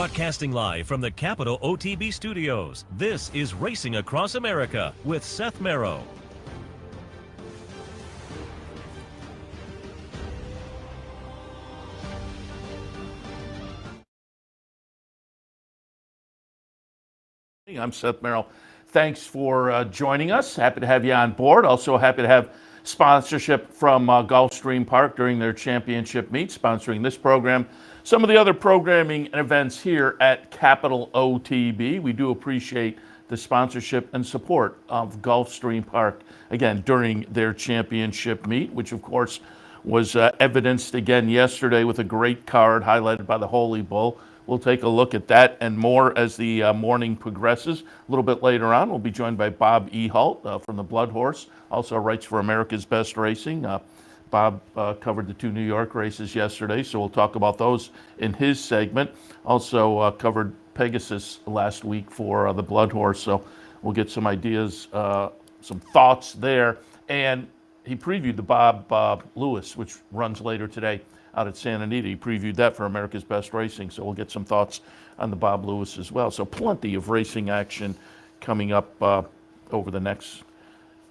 Broadcasting live from the Capital OTB studios, this is Racing Across America with Seth Merrow. I'm Seth Merrow. Thanks for joining us. Happy to have you on board. Also happy to have sponsorship from Gulfstream Park during their championship meet, sponsoring this program. Some of the other programming and events here at Capital OTB. We do appreciate the sponsorship and support of Gulfstream Park, again, during their championship meet, which of course was evidenced again yesterday with a great card highlighted by the Holy Bull. We'll take a look at that and more as the morning progresses. A little bit later on, we'll be joined by Bob Ehalt from the Bloodhorse, also writes for America's Best Racing. Bob covered the two New York races yesterday, so we'll talk about those in his segment. Also covered Pegasus last week for the Bloodhorse, so we'll get some ideas, some thoughts there. And he previewed the Bob Lewis, which runs later today out at Santa Anita. He previewed that for America's Best Racing, so we'll get some thoughts on the Bob Lewis as well. So plenty of racing action coming up over the next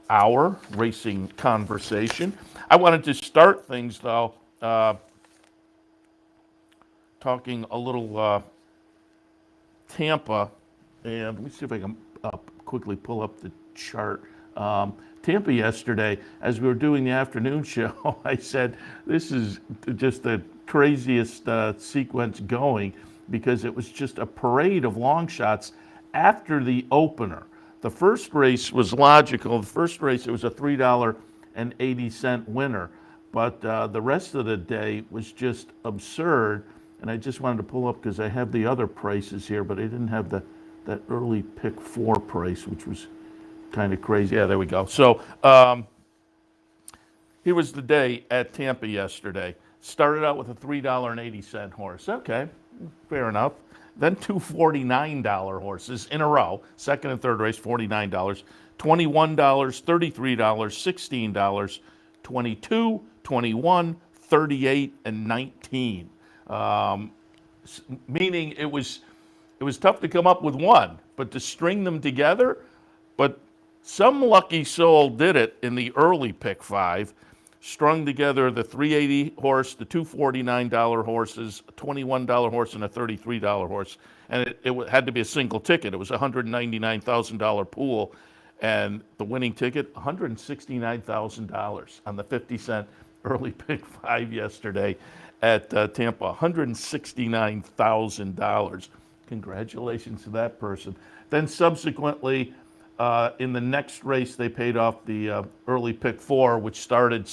hour, racing conversation. I wanted to start things, though, talking a little Tampa, and let me see if I can quickly pull up the chart. Tampa yesterday, as we were doing the afternoon show, I said, this is just the craziest sequence going, because it was just a parade of long shots after the opener. The first race was logical. The first race, it was a $3.80 winner. But the rest of the day was just absurd. And I just wanted to pull up, because I have the other prices here, but I didn't have that early pick 4 price, which was kind of crazy. Yeah, there we go. So here was the day at Tampa yesterday. Started out with a $3.80 horse. Okay, fair enough. Then two $49 horses in a row. Second and third race, $49, $21, $33, $16, $22, $21, $38, and $19. Meaning it was tough to come up with one, but to string them together. But some lucky soul did it in the early pick 5. Strung together the $3.80 horse, the two $49 horses, a $21 horse, and a $33 horse. And it had to be a single ticket. It was a $199,000 pool. And the winning ticket, $169,000 on the 50-cent early pick 5 yesterday at Tampa. $169,000. Congratulations to that person. Then subsequently, in the next race, they paid off the early pick 4, which started.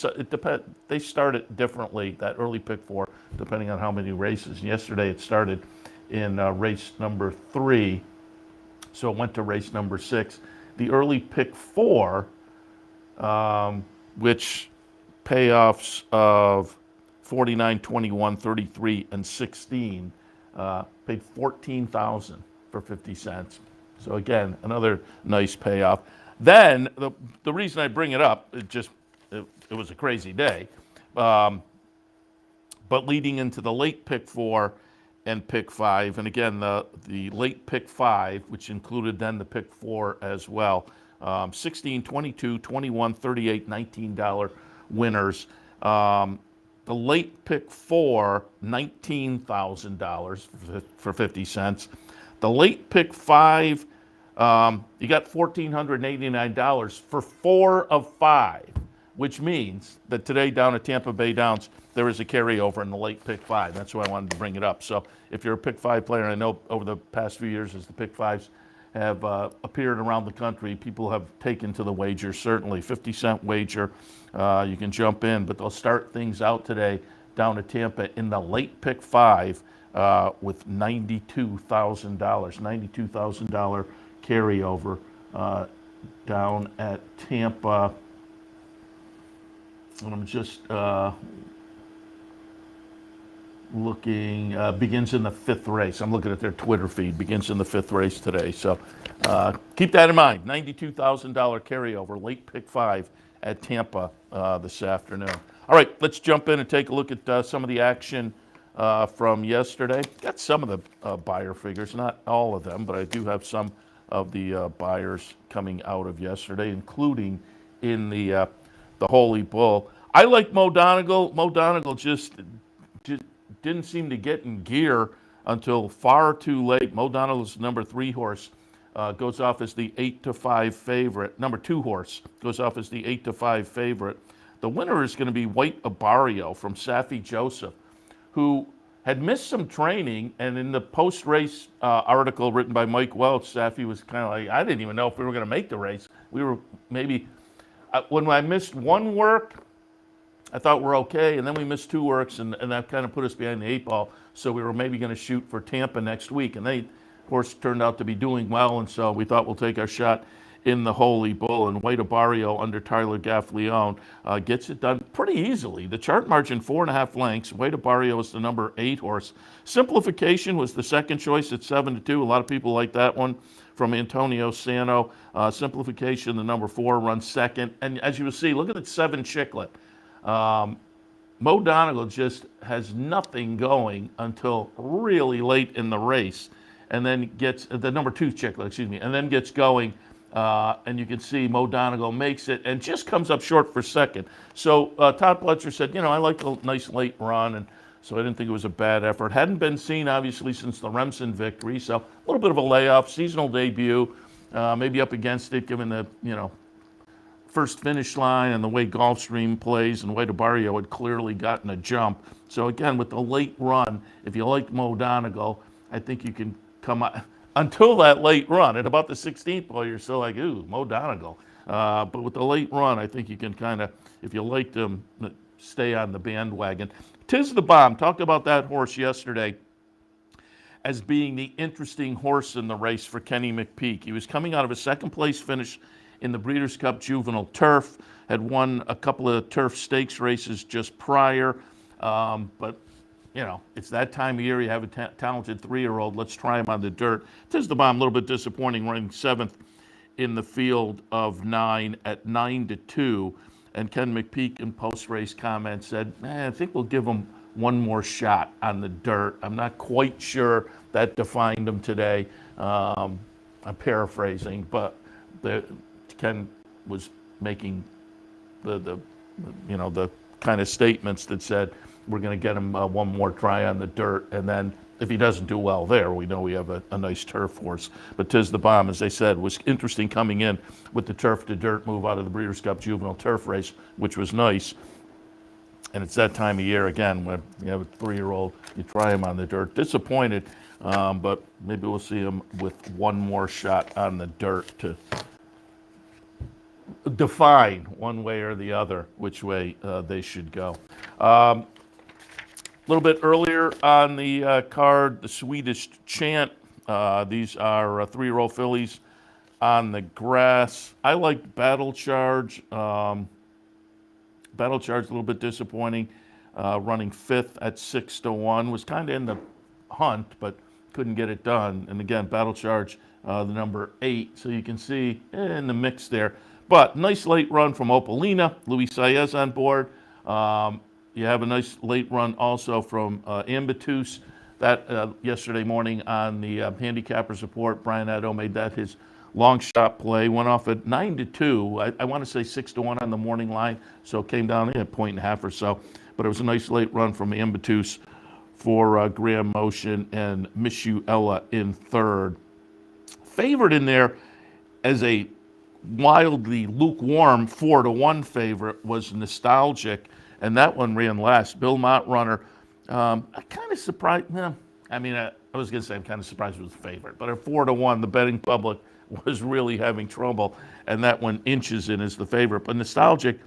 They started differently, that early pick 4, depending on how many races. Yesterday, it started in race number 3, so it went to race number 6. The early pick 4, which payoffs of 49, 21, 33, and 16, paid $14,000 for 50 cents. So again, another nice payoff. Then the reason I bring it up, it was a crazy day. But leading into the late pick 4 and pick 5, and again the late pick 5, which included then the pick 4 as well. 16, 22, 21, 38, $19 winners. The late pick 4, $19,000 for 50 cents. The late pick 5, you got $1,489 for 4 of 5, which means that today down at Tampa Bay Downs, there is a carryover in the late pick 5. That's why I wanted to bring it up. So if you're a pick 5 player, and I know over the past few years as the pick 5s have appeared around the country, people have taken to the wager, certainly. 50-cent wager, you can jump in, but they'll start things out today down at Tampa in the late pick 5 with $92,000 carryover down at Tampa. And I'm just looking, begins in the 5th race. I'm looking at their Twitter feed, begins in the 5th race today. So keep that in mind, $92,000 carryover, late pick 5 at Tampa this afternoon. All right, let's jump in and take a look at some of the action from yesterday. Got some of the buyer figures, not all of them, but I do have some of the buyers coming out of yesterday, including in the Holy Bull. I like Mo Donegal. Mo Donegal just didn't seem to get in gear until far too late. Mo Donegal's number 3 horse goes off as the 8-5 favorite. Number 2 horse goes off as the 8-5 favorite. The winner is going to be White Abarrio from Safi Joseph, who had missed some training, and in the post-race article written by Mike Welch, Safi was kind of like, I didn't even know if we were going to make the race. We were maybe, when I missed one work, I thought we're okay, and then we missed 2 works, and that kind of put us behind the 8 ball, so we were maybe going to shoot for Tampa next week, and they, of course, turned out to be doing well, and so we thought we'll take our shot in the Holy Bull, and White Abarrio under Tyler Gaffleone gets it done pretty easily. The chart margin 4.5 lengths. White Abarrio is the number 8 horse. Simplification was the second choice at 7-2. A lot of people like that one from Antonio Sano. Simplification, the number 4, runs second. And as you will see, look at the 7 Chiclet. Mo Donegal just has nothing going until really late in the race, and then gets the number 2 Chiclet, excuse me, and then gets going. And you can see Mo Donegal makes it and just comes up short for second. So Todd Pletcher said, you know, I like a nice late run, and so I didn't think it was a bad effort. Hadn't been seen, obviously, since the Remsen victory, so a little bit of a layoff, seasonal debut, maybe up against it, given the, you know, first finish line and the way Gulfstream plays, and White Abarrio had clearly gotten a jump. So again, with the late run, if you like Mo Donegal, I think you can come out. Until that late run, at about the 16th ball, you're still like, ooh, Mo Donegal. But with the late run, I think you can kind of, if you like them, stay on the bandwagon. Tiz the Bomb, talked about that horse yesterday as being the interesting horse in the race for Kenny McPeak. He was coming out of a second place finish in the Breeders' Cup Juvenile Turf, had won a couple of Turf Stakes races just prior, but you know, it's that time of year. You have a talented 3-year-old. Let's try him on the dirt. Tiz the Bomb, a little bit disappointing, running 7th in the field of 9 at 9-2. And Ken McPeak in post-race comments said, I think we'll give him one more shot on the dirt. I'm not quite sure that defined him today. I'm paraphrasing, but Ken was making the kind of statements that said, we're going to get him one more try on the dirt, and then if he doesn't do well there, we know we have a nice turf horse. But Tiz the Bomb, as they said, was interesting coming in with the turf to dirt move out of the Breeders' Cup Juvenile Turf race, which was nice. And it's that time of year again when you have a 3-year-old, you try him on the dirt. Disappointed, but maybe we'll see him with one more shot on the dirt to define one way or the other which way they should go. A little bit earlier on the card, the Swedish Chant. These are 3-year-old fillies on the grass. I like Battle Charge. Battle Charge a little bit disappointing, running 5th at 6-1. Was kind of in the hunt, but couldn't get it done. And again, Battle Charge, the number 8. So you can see in the mix there. But nice late run from Opalina. Luis Saez on board. You have a nice late run also from Ambitus. That yesterday morning on the Handicappers Report, Brian Addo made that his long shot play. Went off at 9-2. I want to say 6-1 on the morning line, so it came down a point and a half or so. But it was a nice late run from Ambitus for Graham Motion and Mishu Ella in 3rd. Favored in there as a wildly lukewarm 4-1 favorite was Nostalgic, and that one ran last. Bill Mott runner. I kind of surprised. I was going to say I'm kind of surprised it was the favorite, but at 4-1, the betting public was really having trouble, and that one inches in as the favorite. But Nostalgic,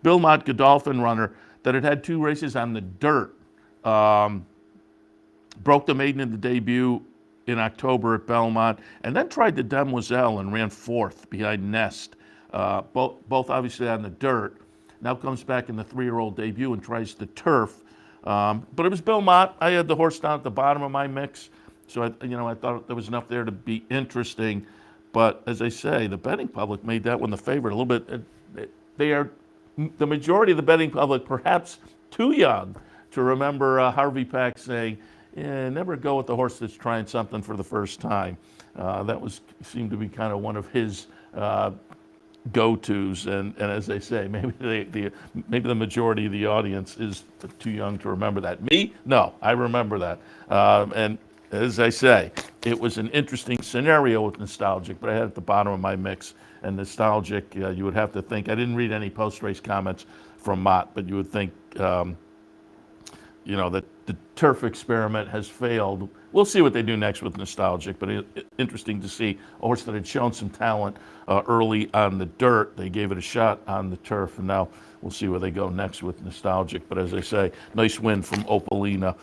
Bill Mott Godolphin runner that had 2 races on the dirt, broke the maiden in the debut in October at Belmont, and then tried the Demoiselle and ran 4th behind Nest, both obviously on the dirt. Now comes back in the 3-year-old debut and tries the turf. But it was Bill Mott. I had the horse down at the bottom of my mix, so I thought there was enough there to be interesting. But as I say, the betting public made that one the favorite a little bit. They are the majority of the betting public, perhaps too young to remember Harvey Pack saying, never go with the horse that's trying something for the first time. That seemed to be kind of one of his go-tos, and as they say, maybe the majority of the audience is too young to remember that. Me? No, I remember that. And as I say, it was an interesting scenario with Nostalgic, but I had at the bottom of my mix. And Nostalgic, you would have to think, I didn't read any post-race comments from Mott, but you would think, that the turf experiment has failed. We'll see what they do next with Nostalgic, but interesting to see a horse that had shown some talent early on the dirt. They gave it a shot on the turf, and now we'll see where they go next with Nostalgic. But as I say, nice win from Opalina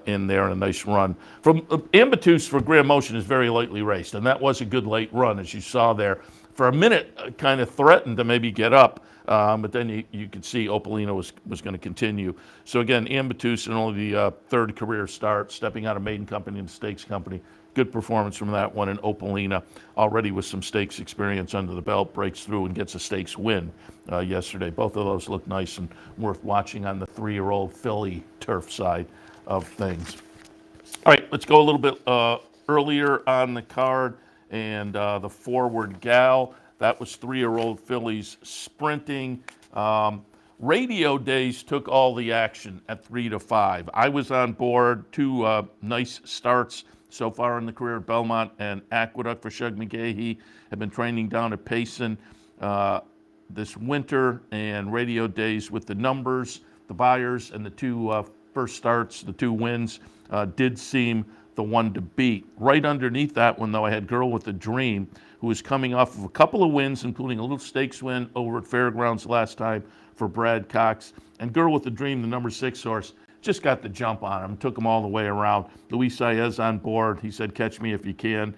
in there, and a nice run. From Ambitus for Grand Motion is very lightly raced, and that was a good late run, as you saw there. For a minute, kind of threatened to maybe get up, but then you could see Opalina was going to continue. So again, Ambitus in only the third career start, stepping out of Maiden Company and Stakes Company. Good performance from that one, and Opalina already with some stakes experience under the belt, breaks through and gets a stakes win yesterday. Both of those look nice and worth watching on the 3-year-old filly turf side of things. All right, let's go a little bit earlier on the card. And the Forward Gal, that was 3-year-old fillies sprinting. Radio Days took all the action at 3 to 5. I was on board. Two nice starts so far in the career at Belmont and Aqueduct for Shug McGahee. Have been training down at Payson this winter, and Radio Days with the numbers, the buyers, and the two first starts, the two wins, did seem the one to beat. Right underneath that one, though, I had Girl with a Dream, who was coming off of a couple of wins, including a little stakes win over at Fairgrounds last time for Brad Cox. And Girl with a Dream, the number 6 horse, just got the jump on him, took him all the way around. Luis Saez on board. He said, catch me if you can.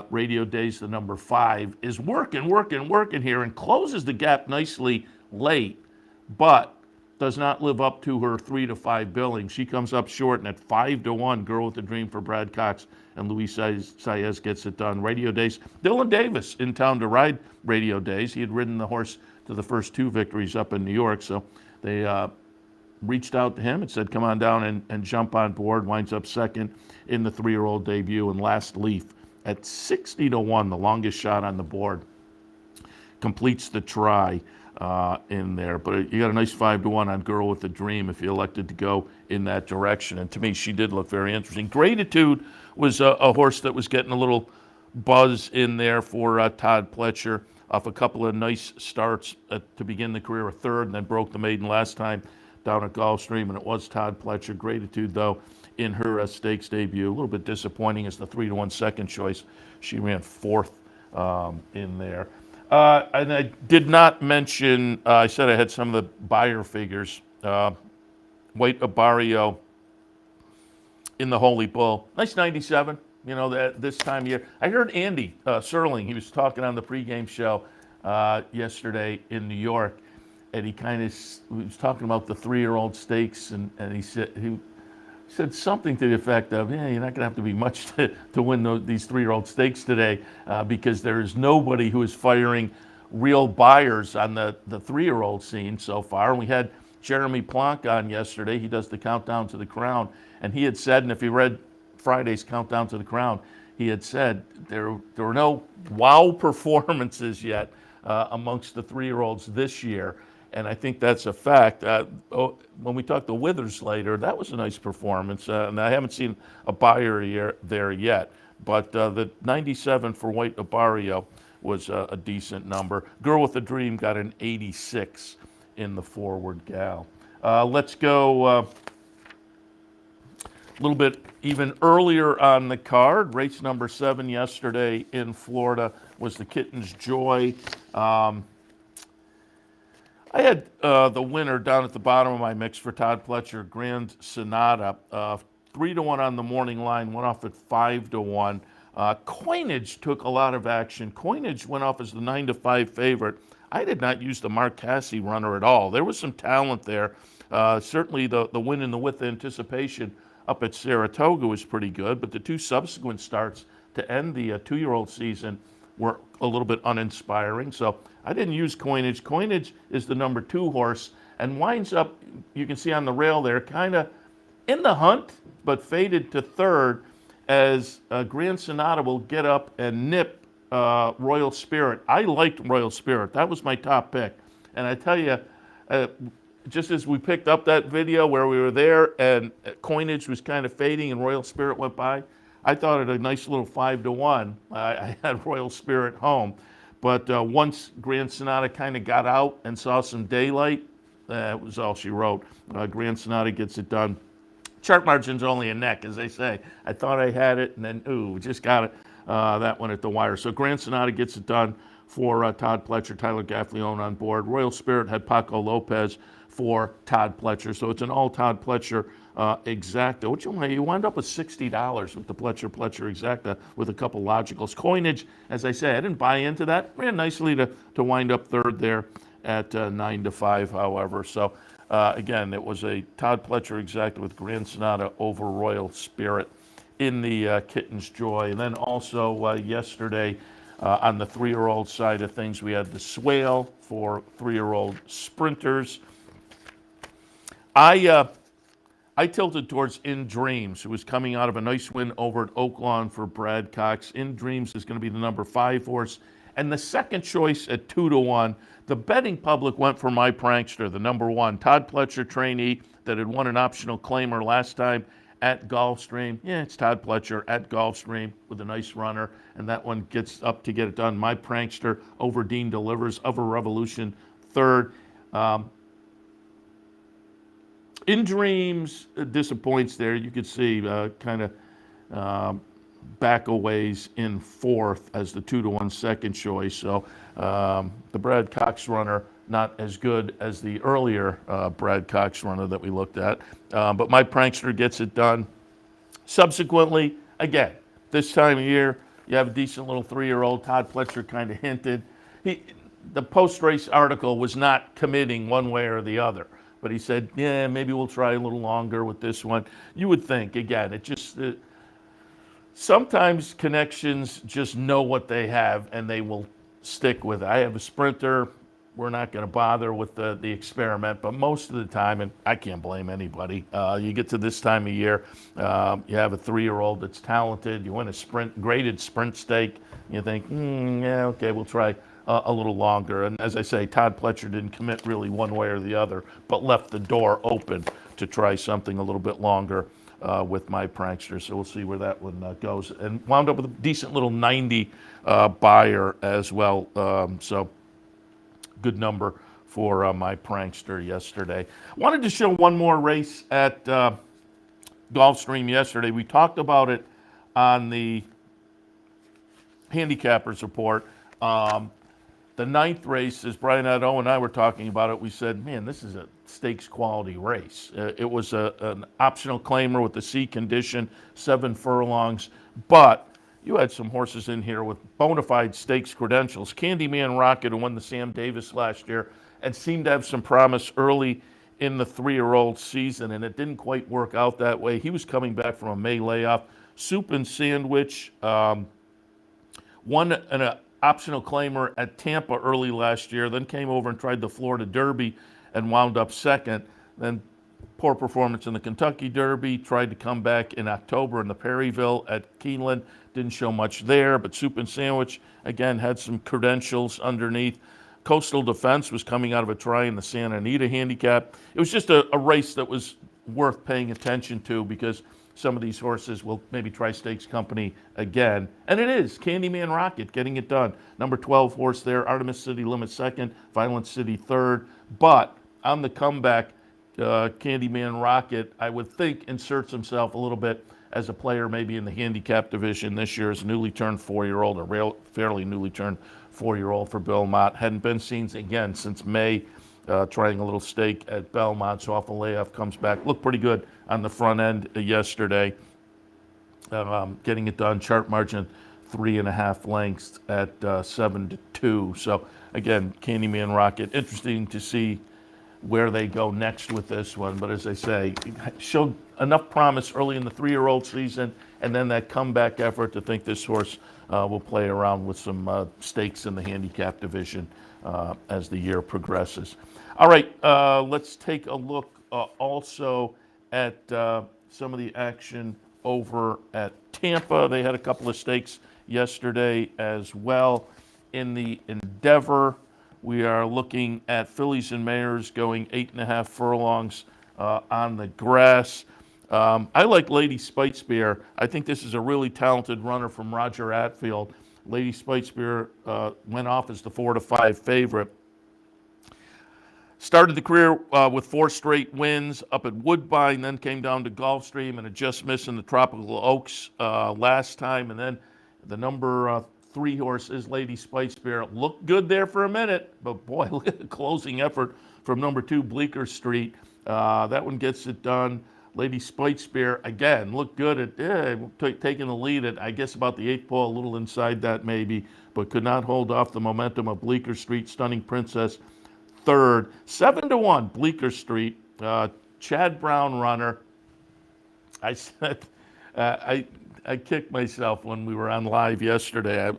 Radio Days, the number 5, is working here and closes the gap nicely late, but does not live up to her 3 to 5 billing. She comes up short, and at 5 to 1, Girl with a Dream for Brad Cox, and Luis Saez gets it done. Radio Days, Dylan Davis in town to ride Radio Days. He had ridden the horse to the first 2 victories up in New York, so they reached out to him and said, come on down and jump on board. Winds up second in the 3-year-old debut, and Last Leaf at 60 to 1, the longest shot on the board, completes the try in there. But you got a nice 5 to 1 on Girl with a Dream if you elected to go in that direction. And to me, she did look very interesting. Gratitude was a horse that was getting a little buzz in there for Todd Pletcher off a couple of nice starts to begin the career, a third, and then broke the maiden last time down at Gulfstream, and it was Todd Pletcher. Gratitude, though, in her stakes debut, a little bit disappointing as the 3 to 1 second choice. She ran 4th in there. And I did not mention, I said I had some of the buyer figures. White Abarrio in the Holy Bull. Nice 97, that this time of year. I heard Andy Serling, he was talking on the pregame show yesterday in New York, and he was talking about the 3-year-old stakes, and he said something to the effect of, you're not going to have to be much to win these 3-year-old stakes today because there is nobody who is firing real buyers on the 3-year-old scene so far. And we had Jeremy Plonk on yesterday. He does the Countdown to the Crown. And he had said, and if you read Friday's Countdown to the Crown, he had said there were no wow performances yet amongst the 3-year-olds this year. And I think that's a fact. When we talk to Withers later, that was a nice performance. And I haven't seen a buyer there yet. But the 97 for White Abarrio was a decent number. Girl with a Dream got an 86 in the Forward Gal. Let's go a little bit even earlier on the card. Race number 7 yesterday in Florida was the Kitten's Joy. I had the winner down at the bottom of my mix for Todd Pletcher, Grand Sonata. 3 to 1 on the morning line, went off at 5 to 1. Coinage took a lot of action. Coinage went off as the 9 to 5 favorite. I did not use the Mark Cassie runner at all. There was some talent there. Certainly the win in the With Anticipation up at Saratoga was pretty good, but the 2 subsequent starts to end the 2-year-old season were a little bit uninspiring. So I didn't use Coinage. Coinage is the number 2 horse and winds up, you can see on the rail there, kind of in the hunt, but faded to third as Grand Sonata will get up and nip Royal Spirit. I liked Royal Spirit. That was my top pick. And I tell you, just as we picked up that video where we were there and coinage was kind of fading and Royal Spirit went by, I thought it a nice little 5-1. I had Royal Spirit home. But once Grand Sonata kind of got out and saw some daylight, that was all she wrote. Grand Sonata gets it done. Chart margin's only a neck, as they say. I thought I had it, and then, ooh, just got it. That one at the wire. So Grand Sonata gets it done for Todd Pletcher, Tyler Gaffalione on board. Royal Spirit had Paco Lopez for Todd Pletcher. So it's an all Todd Pletcher exacta. What you wind up with $60 with the Pletcher exacta with a couple logicals. Coinage, as I say, I didn't buy into that. Ran nicely to wind up third there at 9-5, however. So again, it was a Todd Pletcher exacta with Grand Sonata over Royal Spirit in the Kitten's Joy. And then also yesterday on the 3-year-old side of things, we had the Swale for 3-year-old sprinters. I tilted towards In Dreams, who was coming out of a nice win over at Oaklawn for Brad Cox. In Dreams is going to be the number 5 horse. And the second choice at 2-1, the betting public went for My Prankster, the number 1, Todd Pletcher trainee that had won an optional claimer last time at Gulfstream. Yeah, it's Todd Pletcher at Gulfstream with a nice runner, and that one gets up to get it done. My Prankster over Dean Delivers, over Revolution, third. In Dreams disappoints there. You could see kind of back a ways in fourth as the 2-1 second choice. So the Brad Cox runner, not as good as the earlier Brad Cox runner that we looked at. But My Prankster gets it done. Subsequently, again, this time of year, you have a decent little 3-year-old. Todd Pletcher kind of hinted. The post-race article was not committing one way or the other. But he said, yeah, maybe we'll try a little longer with this one. You would think, again, it just, sometimes connections just know what they have and they will stick with it. I have a sprinter. We're not going to bother with the experiment, but most of the time, and I can't blame anybody, you get to this time of year, you have a 3-year-old that's talented, you win a graded sprint stake, you think, yeah, okay, we'll try a little longer. And as I say, Todd Pletcher didn't commit really one way or the other, but left the door open to try something a little bit longer with My Prankster. So we'll see where that one goes. And wound up with a decent little 90 buyer as well. So good number for My Prankster yesterday. Wanted to show one more race at Gulfstream yesterday. We talked about it on the Handicappers Report. The 9th race, as Brian Addo and I were talking about it, we said, man, this is a stakes quality race. It was an optional claimer with the C condition, 7 furlongs, but you had some horses in here with bona fide stakes credentials. Candyman Rocket, who won the Sam Davis last year, and seemed to have some promise early in the 3-year-old season, and it didn't quite work out that way. He was coming back from a May layoff. Soup and Sandwich won an optional claimer at Tampa early last year, then came over and tried the Florida Derby and wound up second. Then poor performance in the Kentucky Derby, tried to come back in October in the Perryville at Keeneland, didn't show much there, but Soup and Sandwich, again, had some credentials underneath. Coastal Defense was coming out of a try in the Santa Anita handicap. It was just a race that was worth paying attention to because some of these horses will maybe try Stakes Company again. And it is Candyman Rocket getting it done. Number 12 horse there, Artemis City Limit second, Violent City third. But on the comeback, Candyman Rocket, I would think, inserts himself a little bit as a player maybe in the handicap division this year as a newly turned 4-year-old, or fairly newly turned 4-year-old for Belmont. Hadn't been seen again since May, trying a little stake at Belmont. So off the layoff, comes back. Looked pretty good on the front end yesterday. Getting it done. Chart margin 3.5 lengths at 7-2. So again, Candyman Rocket. Interesting to see where they go next with this one. But as I say, showed enough promise early in the 3-year-old season, and then that comeback effort to think this horse will play around with some stakes in the handicap division as the year progresses. All right, let's take a look also at some of the action over at Tampa. They had a couple of stakes yesterday as well. In the Endeavor, we are looking at fillies and mares going 8.5 furlongs on the grass. I like Lady Spitespear. I think this is a really talented runner from Roger Atfield. Lady Spitespear went off as the 4-5 favorite. Started the career with 4 straight wins up at Woodbine, then came down to Gulfstream and had just missed in the Tropical Oaks last time. And then the number 3 horse is Lady Spitespear. Looked good there for a minute, but boy, look at the closing effort from number 2, Bleecker Street. That one gets it done. Lady Spitespear, again, looked good at taking the lead at, I guess, about the 8th pole, a little inside that maybe, but could not hold off the momentum of Bleecker Street. Stunning Princess, third. 7-1, Bleecker Street. Chad Brown runner. I said, I kicked myself when we were on live yesterday.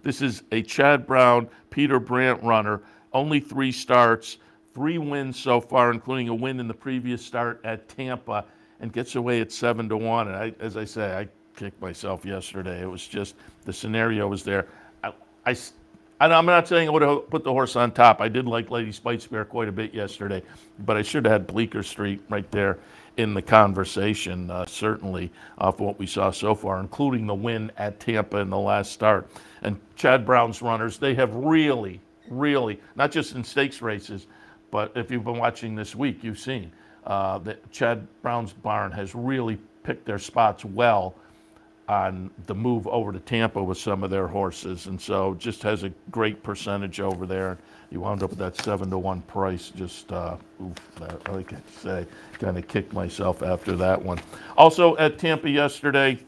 This is a Chad Brown, Peter Brandt runner. Only 3 starts, 3 wins so far, including a win in the previous start at Tampa, and gets away at 7-1. And as I say, I kicked myself yesterday. It was just, the scenario was there. I'm not saying I would have put the horse on top. I did like Lady Spitespear quite a bit yesterday, but I should have had Bleecker Street right there in the conversation, certainly, off what we saw so far, including the win at Tampa in the last start. And Chad Brown's runners, they have really, not just in stakes races, but if you've been watching this week, you've seen that Chad Brown's barn has really picked their spots well on the move over to Tampa with some of their horses, and so just has a great percentage over there. You wound up with that 7-1 price. Just, like I say, kind of kicked myself after that one. Also at Tampa yesterday,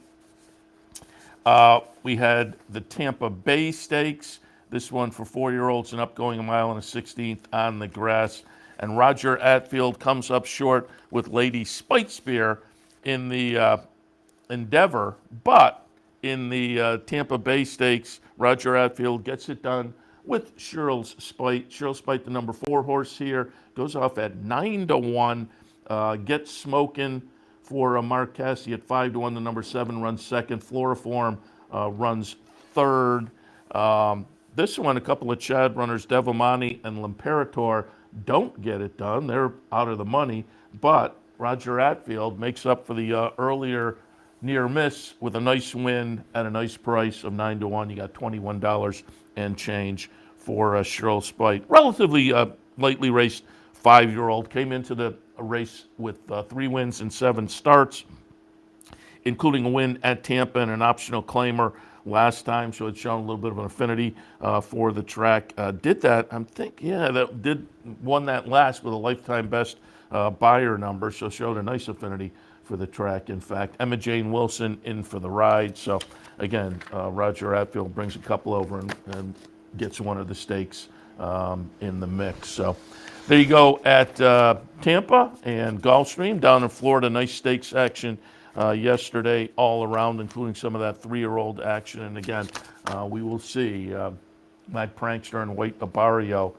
we had the Tampa Bay Stakes. This one for 4-year-olds and up, going 1.16 miles on the grass. And Roger Atfield comes up short with Lady Spitespear in the Endeavor, but in the Tampa Bay Stakes, Roger Atfield gets it done with Cheryl's Spite. Cheryl's Spite, the number 4 horse here, goes off at 9-1. Gets smoking for Mark Cassidy at 5-1. The number 7 runs second. Floriform runs third. This one, a couple of Chad runners, Devamani and L'Imperator, don't get it done. They're out of the money, but Roger Atfield makes up for the earlier near miss with a nice win at a nice price of 9-1. You got $21 and change for Cheryl Spite. Relatively lightly raced 5-year-old. Came into the race with 3 wins and 7 starts, including a win at Tampa and an optional claimer last time, so it's shown a little bit of an affinity for the track. Did that, won that last with a lifetime best buyer number, so showed a nice affinity for the track. In fact, Emma Jane Wilson in for the ride. So again, Roger Atfield brings a couple over and gets one of the stakes in the mix. So there you go at Tampa and Gulfstream. Down in Florida, nice stakes action yesterday all around, including some of that 3-year-old action. And again, we will see Mad Prankster and White Abarrio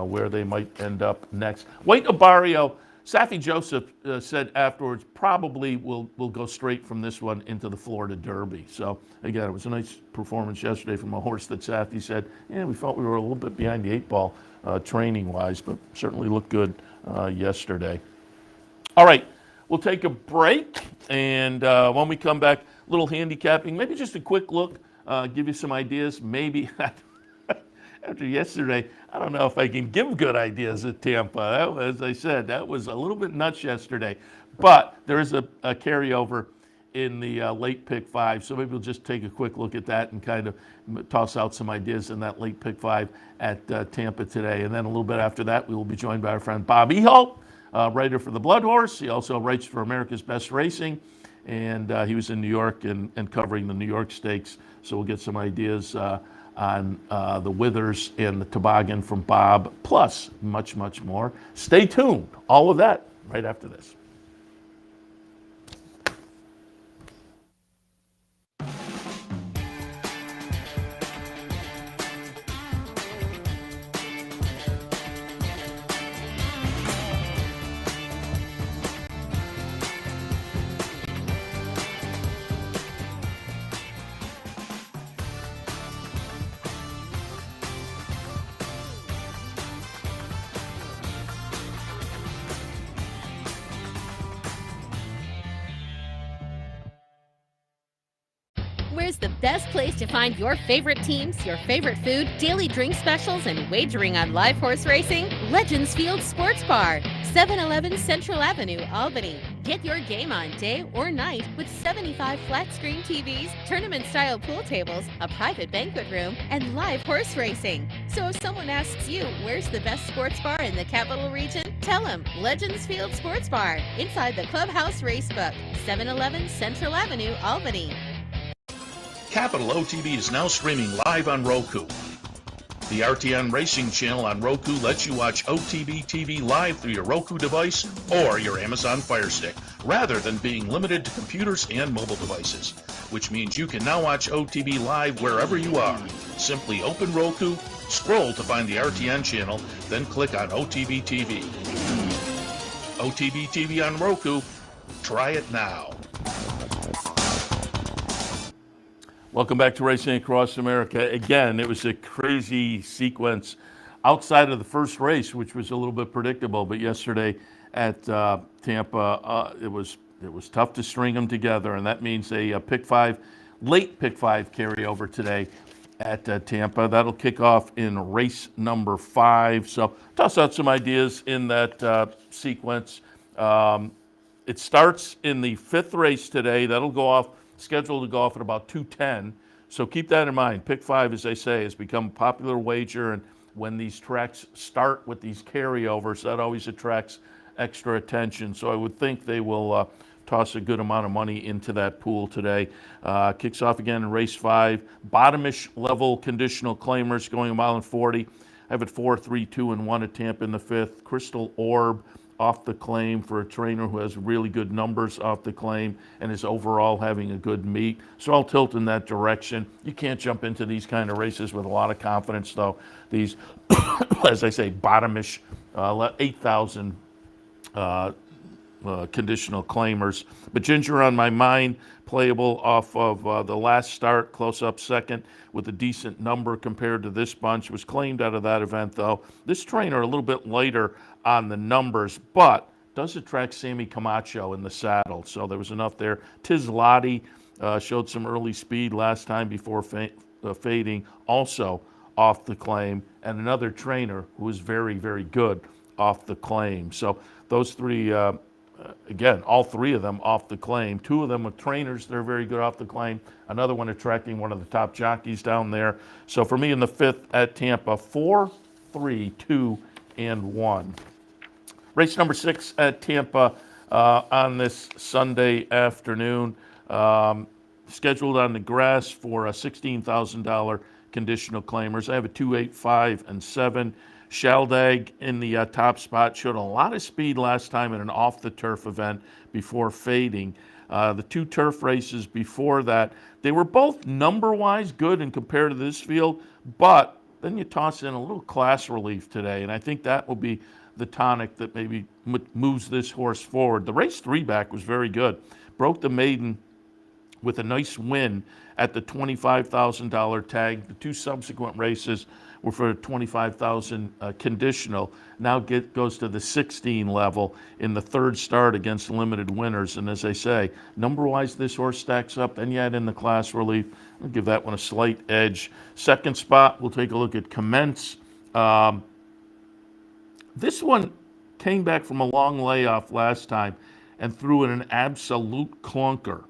where they might end up next. White Abarrio, Safi Joseph said afterwards, probably will go straight from this one into the Florida Derby. So again, it was a nice performance yesterday from a horse that Safi said, we felt we were a little bit behind the 8 ball training-wise, but certainly looked good yesterday. All right, we'll take a break, and when we come back, a little handicapping, maybe just a quick look, give you some ideas, maybe after yesterday, I don't know if I can give good ideas at Tampa. As I said, that was a little bit nuts yesterday. But there is a carryover in the late pick 5, so maybe we'll just take a quick look at that and kind of toss out some ideas in that late pick 5 at Tampa today. And then a little bit after that, we will be joined by our friend Bob Ehalt, writer for the Bloodhorse. He also writes for America's Best Racing, and he was in New York and covering the New York Stakes. So we'll get some ideas on the Withers and the Toboggan from Bob, plus much, much more. Stay tuned. All of that right after this. Where's the best place to find your favorite teams, your favorite food, daily drink specials, and wagering on live horse racing? Legends Field Sports Bar, 711 Central Avenue, Albany. Get your game on day or night with 75 flat-screen TVs, tournament-style pool tables, a private banquet room, and live horse racing. So if someone asks you, where's the best sports bar in the capital region? Tell them Legends Field Sports Bar, inside the Clubhouse Racebook, 711 Central Avenue, Albany. Capital OTB is now streaming live on Roku. The RTN Racing channel on Roku lets you watch OTB TV live through your Roku device or your Amazon Fire Stick, rather than being limited to computers and mobile devices, which means you can now watch OTB live wherever you are. Simply open Roku, scroll to find the RTN channel, then click on OTB TV. OTB TV on Roku. Try it now. Welcome back to Racing Across America. Again, it was a crazy sequence outside of the first race, which was a little bit predictable. But yesterday at Tampa, it was tough to string them together, and that means a late pick five carryover today at Tampa. That'll kick off in race number 5. So toss out some ideas in that sequence. It starts in the 5th race today. That'll go off. Scheduled to go off at about 2:10. So keep that in mind. Pick 5, as they say, has become a popular wager, and when these tracks start with these carryovers, that always attracts extra attention. So I would think they will toss a good amount of money into that pool today. Kicks off again in race 5. Bottomish level conditional claimers going 1:40. I have it 4, 3, 2, and 1 at Tampa in the 5th. Crystal Orb off the claim for a trainer who has really good numbers off the claim and is overall having a good meet. So I'll tilt in that direction. You can't jump into these kind of races with a lot of confidence, though. These, as I say, bottomish, 8,000 conditional claimers. But Ginger on my mind, playable off of the last start, close up second with a decent number compared to this bunch. Was claimed out of that event, though. This trainer a little bit lighter on the numbers, but does attract Sammy Camacho in the saddle. So there was enough there. Tiz Lottie showed some early speed last time before fading, also off the claim, and another trainer who was very, very good off the claim. So those three, again, all 3 of them off the claim. 2 of them with trainers, they're very good off the claim. Another one attracting one of the top jockeys down there. So for me in the 5th at Tampa, 4, 3, 2, and 1. Race number 6 at Tampa on this Sunday afternoon. Scheduled on the grass for a $16,000 conditional claimers. I have a 2, 8, 5, and 7. Shaldag in the top spot showed a lot of speed last time in an off-the-turf event before fading. The 2 turf races before that, they were both number-wise good and compared to this field, but then you toss in a little class relief today, and I think that will be the tonic that maybe moves this horse forward. The race 3 back was very good. Broke the maiden with a nice win at the $25,000 tag. The 2 subsequent races were for $25,000 conditional. Now goes to the 16 level in the 3rd start against limited winners. And as I say, number-wise, this horse stacks up. And yet in the class relief, I'll give that one a slight edge. 2nd spot, we'll take a look at Commence. This one came back from a long layoff last time and threw in an absolute clunker.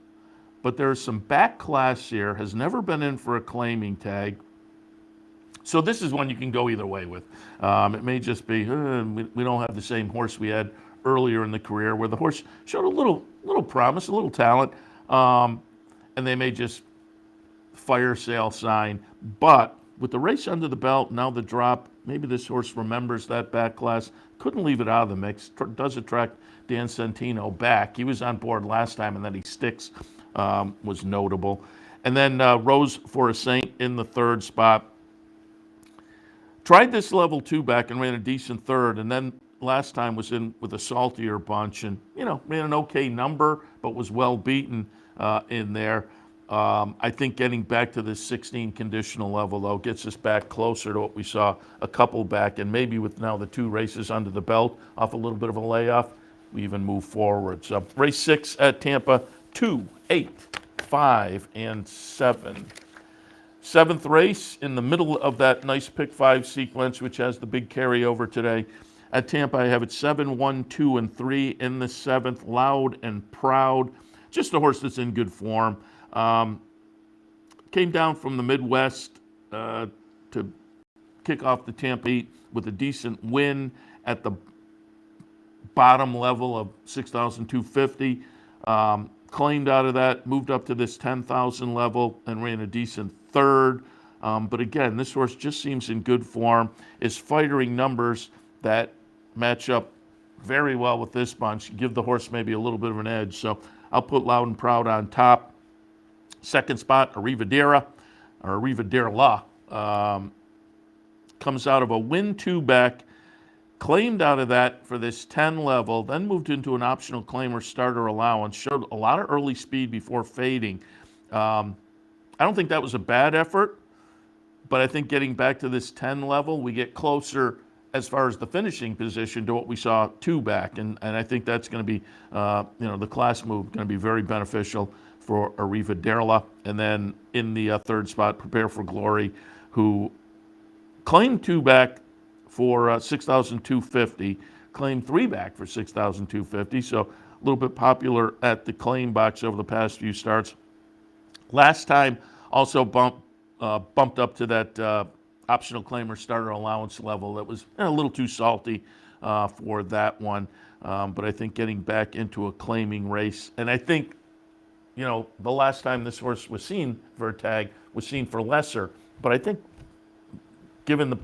But there's some back class here, has never been in for a claiming tag. So this is one you can go either way with. It may just be, we don't have the same horse we had earlier in the career, where the horse showed a little promise, a little talent, and they may just fire sale sign. But with the race under the belt, now the drop, maybe this horse remembers that back class. Couldn't leave it out of the mix. Does attract Dan Santino back. He was on board last time, and then he sticks, was notable. And then Rose for a Saint in the third spot. Tried this level 2 back and ran a decent third, and then last time was in with a saltier bunch and, ran an okay number, but was well beaten in there. I think getting back to this 16 conditional level, though, gets us back closer to what we saw a couple back, and maybe with now the 2 races under the belt, off a little bit of a layoff, we even move forward. So race 6 at Tampa, 2, 8, 5, and 7. Seventh race in the middle of that nice pick 5 sequence, which has the big carryover today. At Tampa, I have it 7, 1, 2, and 3 in the 7th. Loud and Proud. Just a horse that's in good form. Came down from the Midwest to kick off the Tampa Heat with a decent win at the bottom level of 6,250. Claimed out of that, moved up to this 10,000 level and ran a decent third. But again, this horse just seems in good form, is fightering numbers that match up very well with this bunch, give the horse maybe a little bit of an edge. So I'll put Loud and Proud on top. Second spot, Arrivadera, comes out of a win 2 back, claimed out of that for this 10 level, then moved into an optional claimer starter allowance, showed a lot of early speed before fading. I don't think that was a bad effort, but I think getting back to this 10 level, we get closer as far as the finishing position to what we saw 2 back, and I think that's going to be, the class move going to be very beneficial for Arrivadera. And then in the third spot, Prepare for Glory, who claimed 2 back for 6,250, claimed 3 back for 6,250, so a little bit popular at the claim box over the past few starts. Last time also bumped up to that optional claimer starter allowance level that was a little too salty for that one, but I think getting back into a claiming race, and I think, the last time this horse was seen for a tag was seen for lesser, but I think given the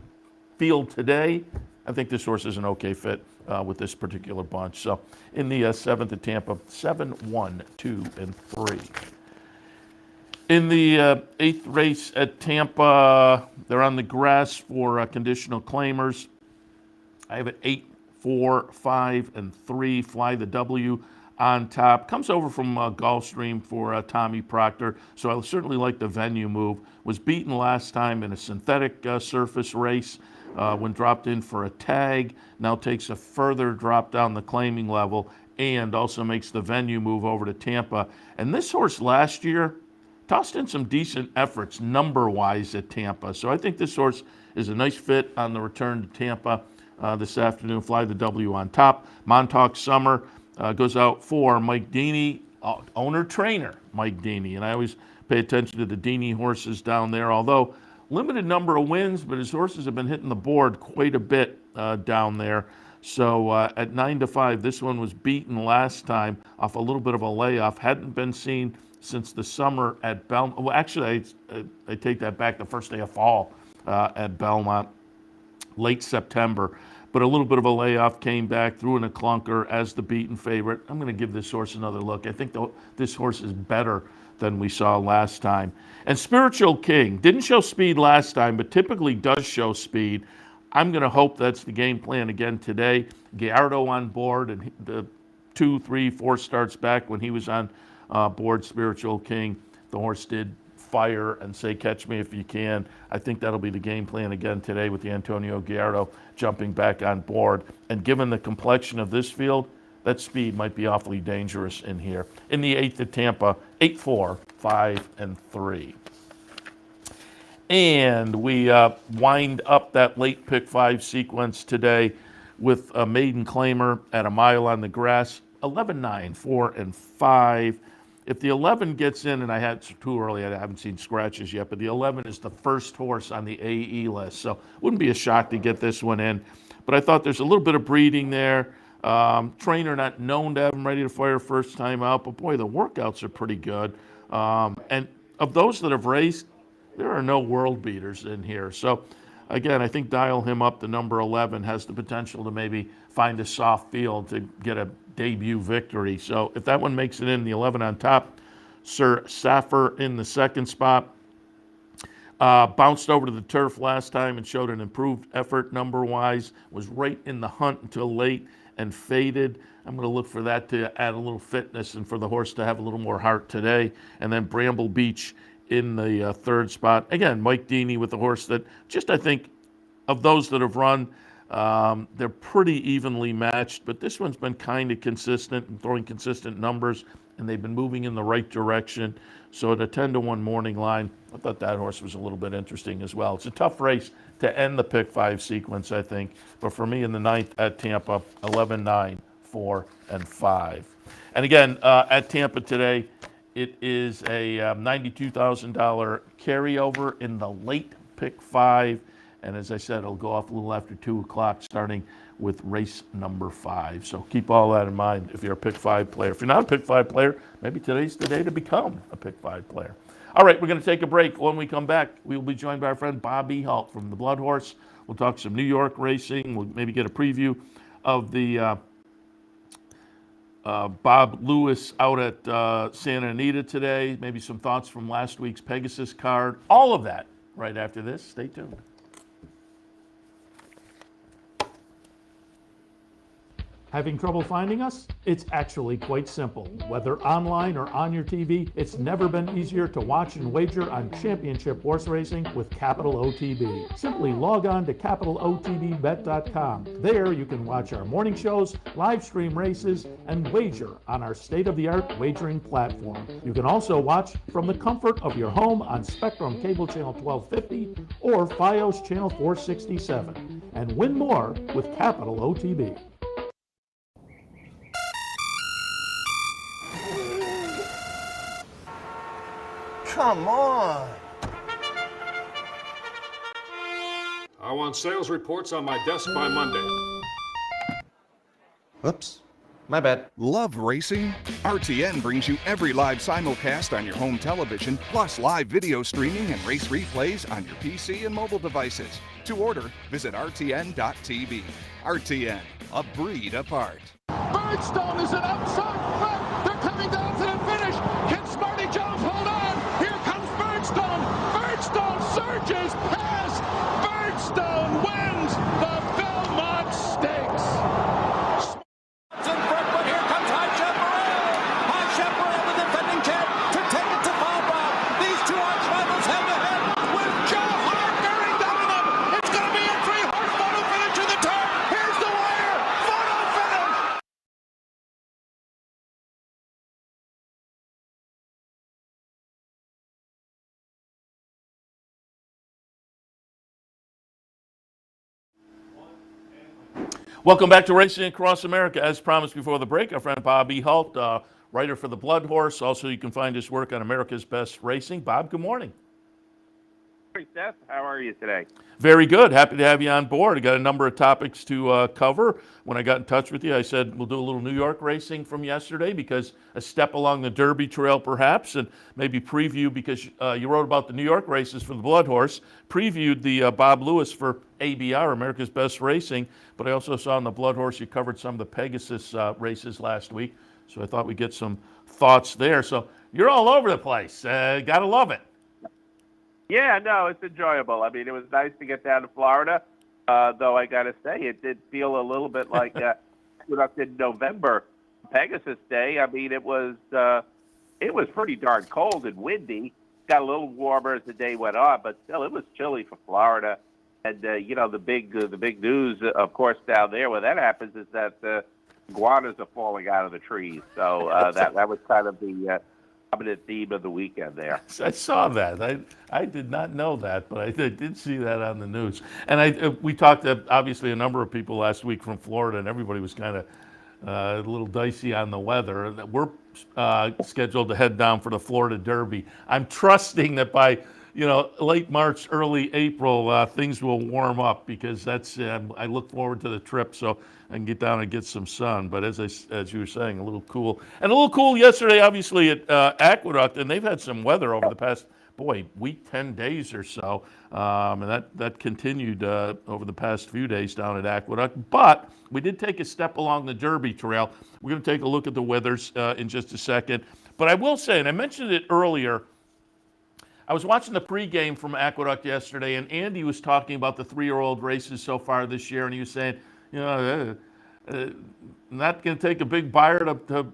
field today, I think this horse is an okay fit with this particular bunch. So in the 7th at Tampa, 7, 1, 2, and 3. In the 8th race at Tampa, they're on the grass for conditional claimers. I have it 8, 4, 5, and 3. Fly the W on top. Comes over from Gulfstream for Tommy Proctor, so I certainly like the venue move. Was beaten last time in a synthetic surface race when dropped in for a tag. Now takes a further drop down the claiming level and also makes the venue move over to Tampa. And this horse last year tossed in some decent efforts number-wise at Tampa. So I think this horse is a nice fit on the return to Tampa this afternoon. Fly the W on top. Montauk Summer goes out for Mike Deeney, owner-trainer Mike Deeney. And I always pay attention to the Deeney horses down there, although limited number of wins, but his horses have been hitting the board quite a bit down there. So at 9-5, this one was beaten last time off a little bit of a layoff. Hadn't been seen since the summer at Belmont. Well, actually, I take that back. The first day of fall at Belmont, late September. But a little bit of a layoff, came back, threw in a clunker as the beaten favorite. I'm going to give this horse another look. I think this horse is better than we saw last time. And Spiritual King didn't show speed last time, but typically does show speed. I'm going to hope that's the game plan again today. Gallardo on board, and the 2, 3, 4 starts back when he was on board Spiritual King, the horse did fire and say, catch me if you can. I think that'll be the game plan again today with the Antonio Gallardo jumping back on board. And given the complexion of this field, that speed might be awfully dangerous in here. In the 8th at Tampa, 8, 4, 5, and 3. And we wind up that late pick 5 sequence today with a maiden claimer at a mile on the grass, 11, 9, 4, and 5. If the 11 gets in, and I had too early, I haven't seen scratches yet, but the 11 is the first horse on the AE list, so wouldn't be a shock to get this one in. But I thought there's a little bit of breeding there. Trainer not known to have him ready to fire first time out, but boy, the workouts are pretty good. And of those that have raced, there are no world beaters in here. So, again, I think dial him up. The number 11 has the potential to maybe find a soft field to get a debut victory. So, if that one makes it in, the 11 on top, Sir Saffir in the second spot. Bounced over to the turf last time and showed an improved effort number-wise. Was right in the hunt until late and faded. I'm going to look for that to add a little fitness and for the horse to have a little more heart today. And then Bramble Beach in the third spot. Again, Mike Deeney with the horse that just, I think, of those that have run, they're pretty evenly matched. But this one's been kind of consistent and throwing consistent numbers, and they've been moving in the right direction. So at a 10-1 morning line, I thought that horse was a little bit interesting as well. It's a tough race to end the pick 5 sequence, I think. But for me in the 9th at Tampa, 11, 9, 4, and 5. And again, at Tampa today, it is a $92,000 carryover in the late pick 5. And as I said, it'll go off a little after 2 o'clock, starting with race number 5. So keep all that in mind if you're a pick 5 player. If you're not a pick 5 player, maybe today's the day to become a pick 5 player. All right, we're going to take a break. When we come back, we will be joined by our friend Bob Ehalt from the Bloodhorse. We'll talk some New York racing. We'll maybe get a preview of the Bob Lewis out at Santa Anita today. Maybe some thoughts from last week's Pegasus card. All of that right after this. Stay tuned. Having trouble finding us? It's actually quite simple. Whether online or on your TV, it's never been easier to watch and wager on championship horse racing with Capital OTB. Simply log on to capitalotbbet.com. There you can watch our morning shows, live stream races, and wager on our state-of-the-art wagering platform. You can also watch from the comfort of your home on Spectrum Cable Channel 1250 or Fios Channel 467, and win more with Capital OTB. Come on. I want sales reports on my desk by Monday. Oops. My bad. Love racing? RTN brings you every live simulcast on your home television, plus live video streaming and race replays on your PC and mobile devices. To order, visit rtn.tv. RTN, a breed apart. Birdstone is an outside front. They're coming down to the finish. Can Smarty Jones hold on? Here comes Birdstone. Birdstone surges past. Birdstone wins the Belmont Stakes. In front, but here comes High Chaparral. High Chaparral, the defending champ, to take it to Bob. These two arch rivals head to head with Joe Hart bearing down on them. It's going to be a 3-horse photo finish to the turn. Here's the wire. Photo finish. Welcome back to Racing Across America. As promised before the break, our friend Bob Ehalt, writer for the Bloodhorse. Also, you can find his work on America's Best Racing. Bob, good morning. Hey, Seth. How are you today? Very good. Happy to have you on board. I got a number of topics to cover. When I got in touch with you, I said we'll do a little New York racing from yesterday because a step along the Derby Trail perhaps, and maybe preview because you wrote about the New York races for the Bloodhorse, previewed the Bob Lewis for ABR, America's Best Racing, but I also saw on the Bloodhorse you covered some of the Pegasus races last week, so I thought we'd get some thoughts there. So you're all over the place. Gotta love it. Yeah, no, it's enjoyable. I mean, it was nice to get down to Florida, though I got to say it did feel a little bit like Aqueduct in November, Pegasus Day. I mean, it was pretty darn cold and windy. Got a little warmer as the day went on, but still, it was chilly for Florida. And you know, the big news, of course, down there where that happens is that iguanas are falling out of the trees. So that was kind of the dominant theme of the weekend there. I saw that. I did not know that, but I did see that on the news. And we talked to, obviously, a number of people last week from Florida, and everybody was kind of a little dicey on the weather. We're scheduled to head down for the Florida Derby. I'm trusting that by late March, early April, things will warm up because that's. I look forward to the trip so I can get down and get some sun. But as you were saying, a little cool yesterday, obviously at Aqueduct, and they've had some weather over the past week, 10 days or so. And that continued over the past few days down at Aqueduct. But we did take a step along the Derby trail. We're going to take a look at the withers in just a second. But I will say, and I mentioned it earlier, I was watching the pregame from Aqueduct yesterday, and Andy was talking about the 3-year-old races so far this year, and he was saying, not going to take a big buyer to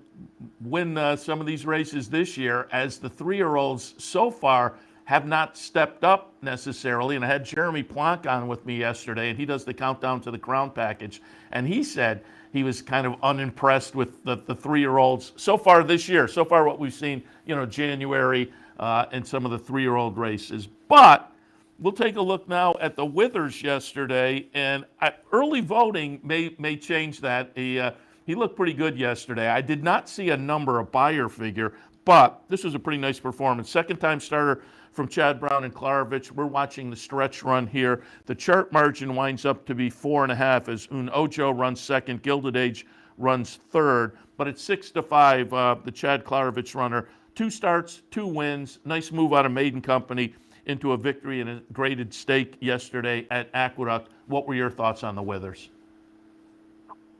win some of these races this year, as the 3-year-olds so far have not stepped up necessarily. And I had Jeremy Plonk on with me yesterday, and he does the Countdown to the Crown package, and he said he was kind of unimpressed with the 3-year-olds so far this year, so far what we've seen, January and some of the 3-year-old races. But we'll take a look now at the withers yesterday, and early voting may change that. He looked pretty good yesterday. I did not see a number, a buyer figure, but this was a pretty nice performance. Second-time starter from Chad Brown and Klarovich. We're watching the stretch run here. The chart margin winds up to be 4.5 as Un Ojo runs second, Gilded Age runs third, but it's 6-5, the Chad Klarovich runner. 2 starts, 2 wins, nice move out of Maiden Company into a victory in a graded stake yesterday at Aqueduct. What were your thoughts on the withers?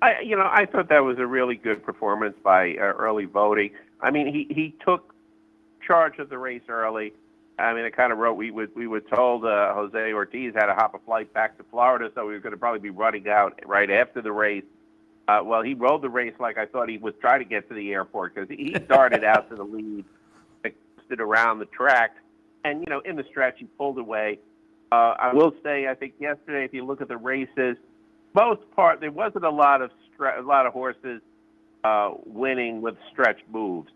I thought that was a really good performance by early voting. I mean, he took charge of the race early. I mean, it kind of wrote, we were told Jose Ortiz had to hop a flight back to Florida, so he was going to probably be running out right after the race. Well, he rode the race like I thought he was trying to get to the airport, because he started out to the lead, stood around the track, and, in the stretch, he pulled away. I will say, I think yesterday, if you look at the races, there wasn't a lot of horses winning with stretch moves.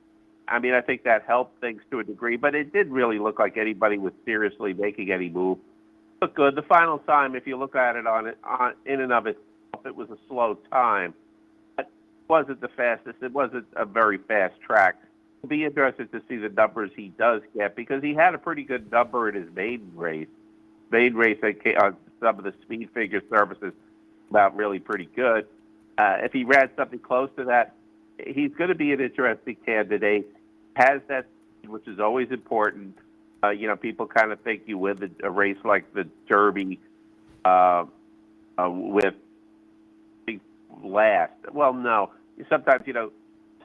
I mean, I think that helped things to a degree, but it didn't really look like anybody was seriously making any move. Looked good. The final time, if you look at it in and of itself, it was a slow time. But it wasn't the fastest. It wasn't a very fast track. It'll be interesting to see the numbers he does get, because he had a pretty good number in his maiden race. On some of the speed figure services about really pretty good. If he ran something close to that, he's going to be an interesting candidate. Has that, which is always important. People kind of think you win a race like the Derby with last. Well, no. Sometimes,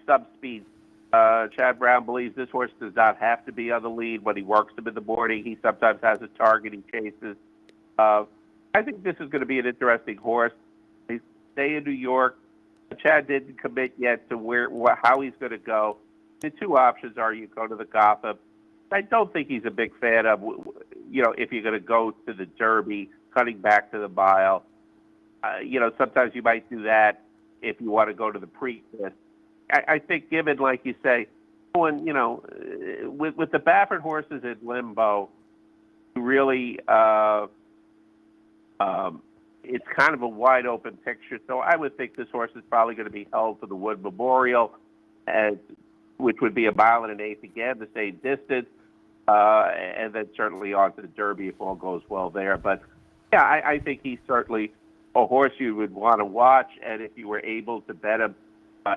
sub-speed. Chad Brown believes this horse does not have to be on the lead. When he works him in the morning, he sometimes has a target he chases. I think this is going to be an interesting horse. They stay in New York. Chad didn't commit yet to how he's going to go. The 2 options are you go to the Gotham. I don't think he's a big fan of, if you're going to go to the Derby, cutting back to the mile. Sometimes you might do that if you want to go to the Preakness. I think, given, like you say, with the Baffert horses in limbo, really, it's kind of a wide open picture. So I would think this horse is probably going to be held for the Wood Memorial, which would be 1 1/8 again, the same distance, and then certainly on to the Derby if all goes well there. But yeah, I think he's certainly a horse you would want to watch, and if you were able to bet him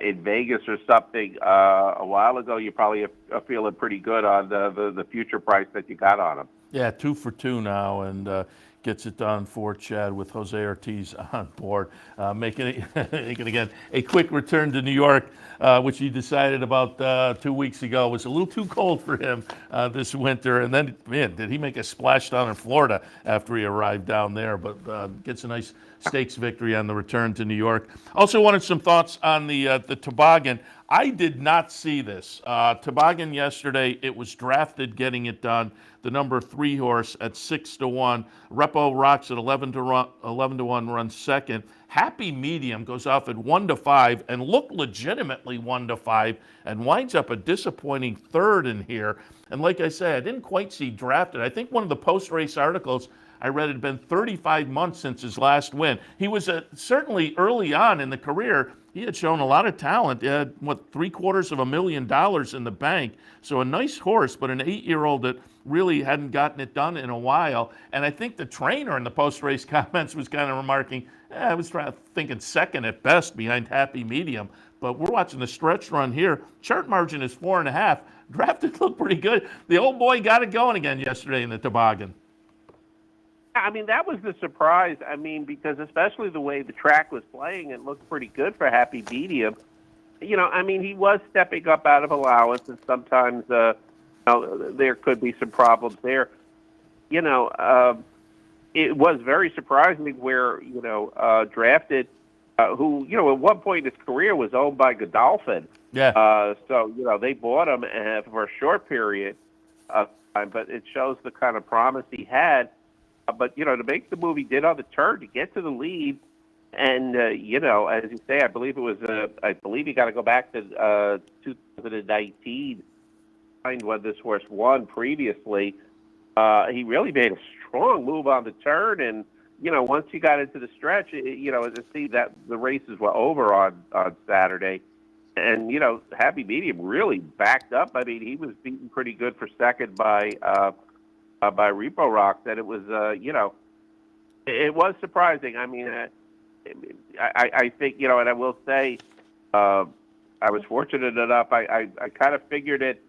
in Vegas or something a while ago, you probably are feeling pretty good on the future price that you got on him. Yeah, 2 for 2 now, and gets it done for Chad with Jose Ortiz on board, making again a quick return to New York, which he decided about 2 weeks ago was a little too cold for him this winter. And then, man, did he make a splash down in Florida after he arrived down there, but gets a nice stakes victory on the return to New York. Also wanted some thoughts on the toboggan. I did not see this. Toboggan yesterday, it was drafted getting it done. The number 3 horse at 6-1. Repo Rocks at 11 to 1 runs second. Happy Medium goes off at 1-5 and looked legitimately 1-5 and winds up a disappointing third in here. And like I said, I didn't quite see drafted. I think one of the post-race articles I read it had been 35 months since his last win. He was certainly early on in the career. He had shown a lot of talent. He had, $750,000 in the bank. So a nice horse, but an 8-year-old that really hadn't gotten it done in a while. And I think the trainer in the post-race comments was kind of remarking, I was thinking second at best behind Happy Medium. But we're watching the stretch run here. Chart margin is 4.5. Drafted looked pretty good. The old boy got it going again yesterday in the toboggan. I mean, that was the surprise. I mean, because especially the way the track was playing, it looked pretty good for Happy Medium. You know, I mean, he was stepping up out of allowance, and sometimes there could be some problems there. You know, it was very surprising where, drafted, who, at one point in his career was owned by Godolphin. Yeah. So, they bought him for a short period of time, but it shows the kind of promise he had. But, to make the move he did on the turn, to get to the lead, and, as you say, I believe you got to go back to 2019, when this horse won previously. He really made a strong move on the turn, and, once you got into the stretch, to see that the races were over on Saturday, and, Happy Medium really backed up. I mean, he was beaten pretty good for second by Repo Rock. That it was, it was surprising. I mean, I think, and I will say, I was fortunate enough. I kind of figured it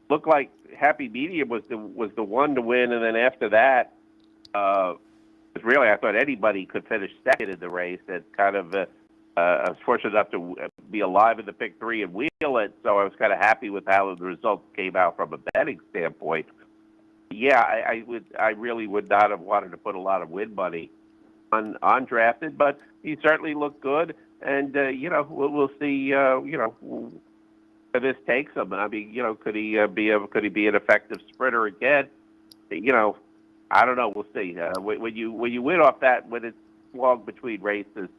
looked like Happy Medium was the one to win, and then after that, really, I thought anybody could finish second in the race. And kind of, I was fortunate enough to be alive in the pick 3 and wheel it, so I was kind of happy with how the results came out from a betting standpoint. Yeah, I really would not have wanted to put a lot of win money on drafted, but he certainly looked good, and we'll see. Where this takes him. I mean, could he be an effective sprinter again? I don't know. We'll see. When you win off that, when it's long between races,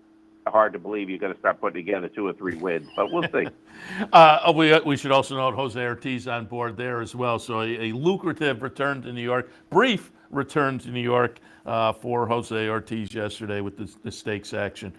hard to believe you're going to start putting together 2 or 3 wins, but we'll see. We should also note Jose Ortiz on board there as well. So a lucrative return to New York, brief return to New York for Jose Ortiz yesterday with the stakes action.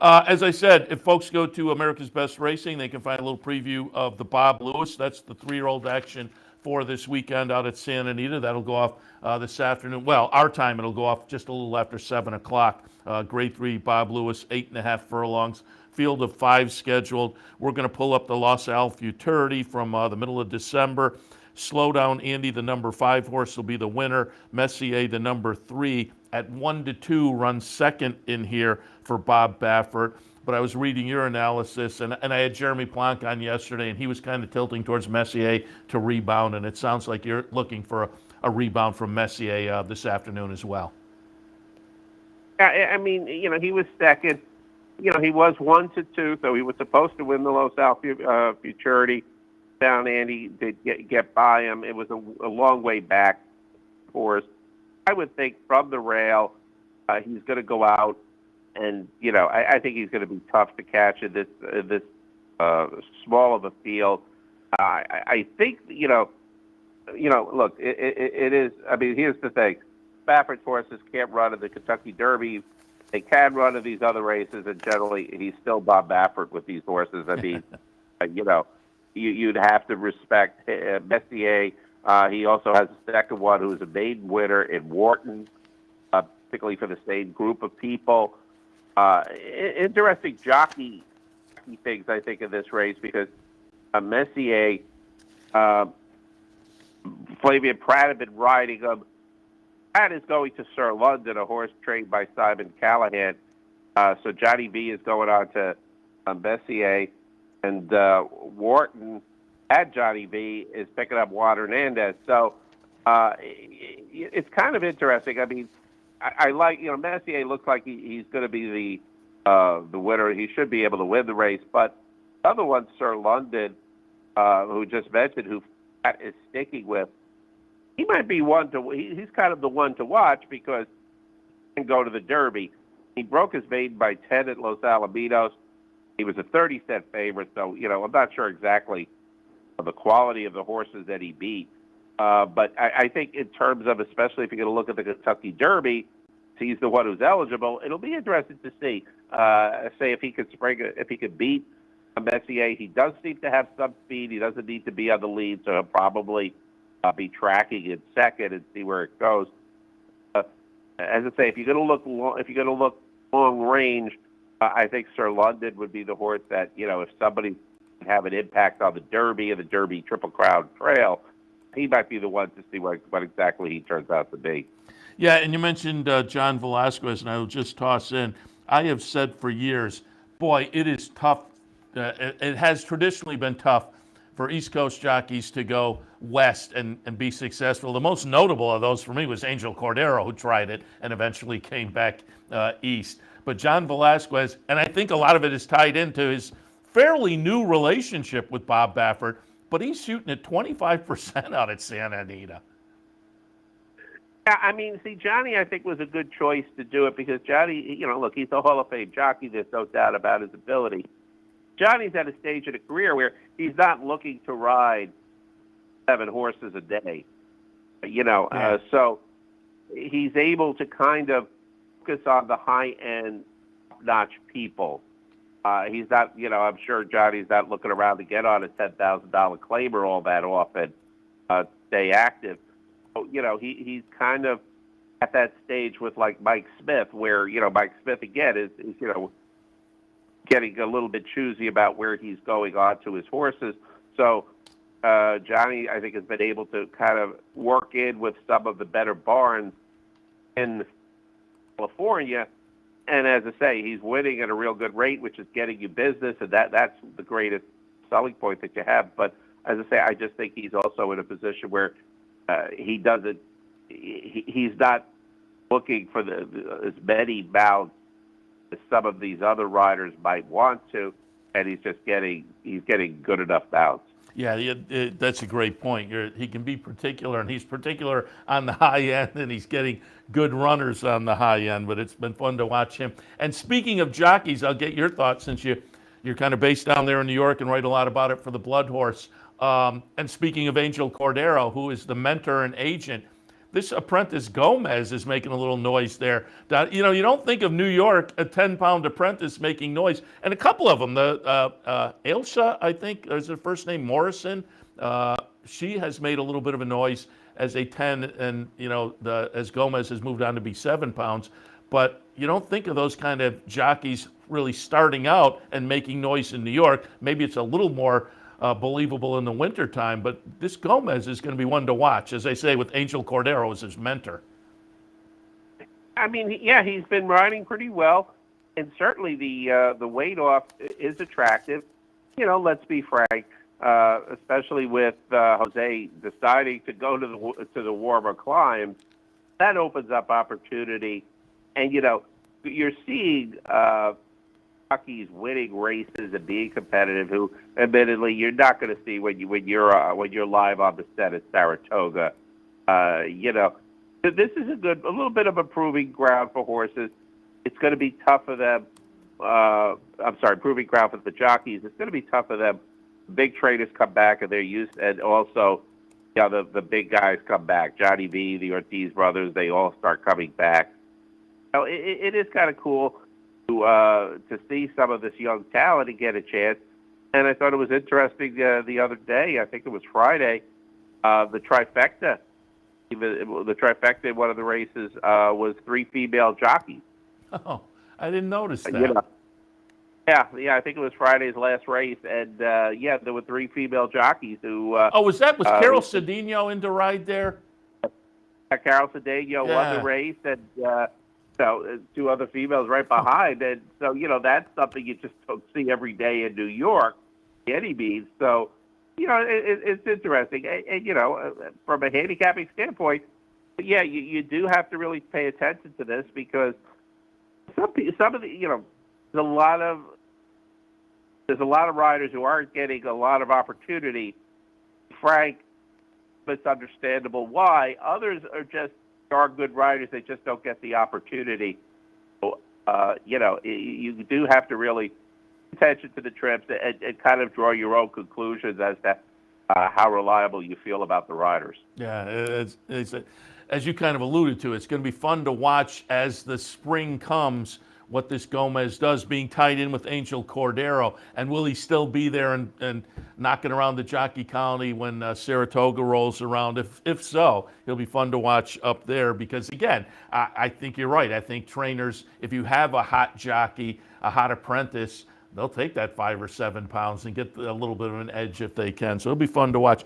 As I said, if folks go to America's Best Racing, they can find a little preview of the Bob Lewis. That's the 3-year-old action for this weekend out at Santa Anita. That'll go off this afternoon. Well, our time, it'll go off just a little after 7 o'clock. Grade 3 Bob Lewis, 8.5 furlongs. Field of 5 scheduled. We're going to pull up the Los Al Futurity from the middle of December. Slow Down Andy, the number 5 horse, will be the winner. Messier, the number 3, at 1-2, runs second in here for Bob Baffert. But I was reading your analysis, and I had Jeremy Planck on yesterday, and he was kind of tilting towards Messier to rebound, and it sounds like you're looking for a rebound from Messier this afternoon as well. I mean, he was second. He was 1-2, so he was supposed to win the Los Al Futurity. Down Andy did get by him. It was a long way back for us. I would think from the rail, he's going to go out, and I think he's going to be tough to catch in this small of a field. I think look, it is. I mean, here's the thing: Baffert's horses can't run in the Kentucky Derby. They can run in these other races, and generally he's still Bob Baffert with these horses. I mean, you'd have to respect Messier. He also has a second one who's a maiden winner in Wharton, particularly for the same group of people. Interesting jockey things, I think, in this race, because Messier, Flavia Pratt had been riding him. Pratt is going to Sir London, a horse trained by Simon Callahan. So Johnny V is going on to Messier, and Wharton at Johnny V is picking up Juan Hernandez. So it's kind of interesting. I mean, I like, Messier looks like he's going to be the winner. He should be able to win the race. But the other one, Sir London, who just mentioned, who Pratt is sticking with, he might be he's kind of the one to watch, because he can go to the Derby. He broke his maiden by 10 at Los Alamitos. He was a 30-cent favorite, so, I'm not sure exactly the quality of the horses that he beat. But I think in terms of, especially if you're going to look at the Kentucky Derby, he's the one who's eligible. It'll be interesting to see, say, if he could beat Messier. He does seem to have some speed. He doesn't need to be on the lead, so he'll probably be tracking in second and see where it goes. As I say, if you're going to look long range, I think Sir London would be the horse that, if somebody can have an impact on the Derby and the Derby Triple Crown Trail, he might be the one to see what exactly he turns out to be. Yeah, and you mentioned John Velasquez, and I'll just toss in, I have said for years, boy, it is tough. It has traditionally been tough for East Coast jockeys to go west and be successful. The most notable of those for me was Angel Cordero, who tried it and eventually came back east. But John Velasquez, and I think a lot of it is tied into his fairly new relationship with Bob Baffert, but he's shooting at 25% out at Santa Anita. Yeah, I mean, see, Johnny, I think, was a good choice to do it because Johnny, look, he's a Hall of Fame jockey. There's no doubt about his ability. Johnny's at a stage in a career where he's not looking to ride 7 horses a day, so he's able to kind of focus on the high-end, top-notch people. He's not, I'm sure Johnny's not looking around to get on a $10,000 claimer all that often, stay active. So, he's kind of at that stage with like Mike Smith, where, Mike Smith again is getting a little bit choosy about where he's going on to his horses. So Johnny, I think, has been able to kind of work in with some of the better barns in California. And as I say, he's winning at a real good rate, which is getting you business, and that's the greatest selling point that you have. But as I say, I just think he's also in a position where he doesn't. He's not looking for as many mounts as some of these other riders might want to, and he's getting good enough mounts. Yeah, that's a great point. He can be particular, and he's particular on the high end, and he's getting good runners on the high end, but it's been fun to watch him. And speaking of jockeys, I'll get your thoughts since you're kind of based down there in New York and write a lot about it for the Bloodhorse. And speaking of Angel Cordero, who is the mentor and agent, this apprentice Gomez is making a little noise there. You don't think of New York, a 10-pound apprentice making noise. And a couple of them, Ailsa, I think, is her first name, Morrison. She has made a little bit of a noise as a 10, and, as Gomez has moved on to be 7 pounds. But you don't think of those kind of jockeys really starting out and making noise in New York. Maybe it's a little more believable in the wintertime, but this Gomez is going to be one to watch, as I say, with Angel Cordero as his mentor. I mean, yeah, he's been riding pretty well, and certainly the weight off is attractive. Let's be frank, especially with Jose deciding to go to the warmer climes, that opens up opportunity, and you're seeing jockeys winning races and being competitive, who admittedly you're not going to see when you're live on the set at Saratoga. This is a little bit of a proving ground for horses. It's going to be tough for them. Proving ground for the jockeys. It's going to be tough for them. Big trainers come back, and they're used, and also, the big guys come back. Johnny V, the Ortiz brothers, they all start coming back. It is kind of cool to see some of this young talent and get a chance. And I thought it was interesting the other day, I think it was Friday, the trifecta. The trifecta in one of the races was 3 female jockeys. Oh, I didn't notice that. Yeah, I think it was Friday's last race, and there were 3 female jockeys who. Was Carol Cedeno in to ride there? Carol Cedeno won the race, and. 2 other females right behind. And so, that's something you just don't see every day in New York, by any means. So, it's interesting. And, from a handicapping standpoint, you do have to really pay attention to this, because some of the, there's a lot of riders who aren't getting a lot of opportunity. Frank, it's understandable why. Others are good riders, they just don't get the opportunity. So, you do have to really pay attention to the trips and kind of draw your own conclusions as to how reliable you feel about the riders. Yeah, as you kind of alluded to, it's going to be fun to watch as the spring comes, what this Gomez does, being tied in with Angel Cordero. And will he still be there and knocking around the jockey colony when Saratoga rolls around? If so, he'll be fun to watch up there, because, again, I think you're right. I think trainers, if you have a hot jockey, a hot apprentice, they'll take that 5 or 7 pounds and get a little bit of an edge if they can. So it'll be fun to watch.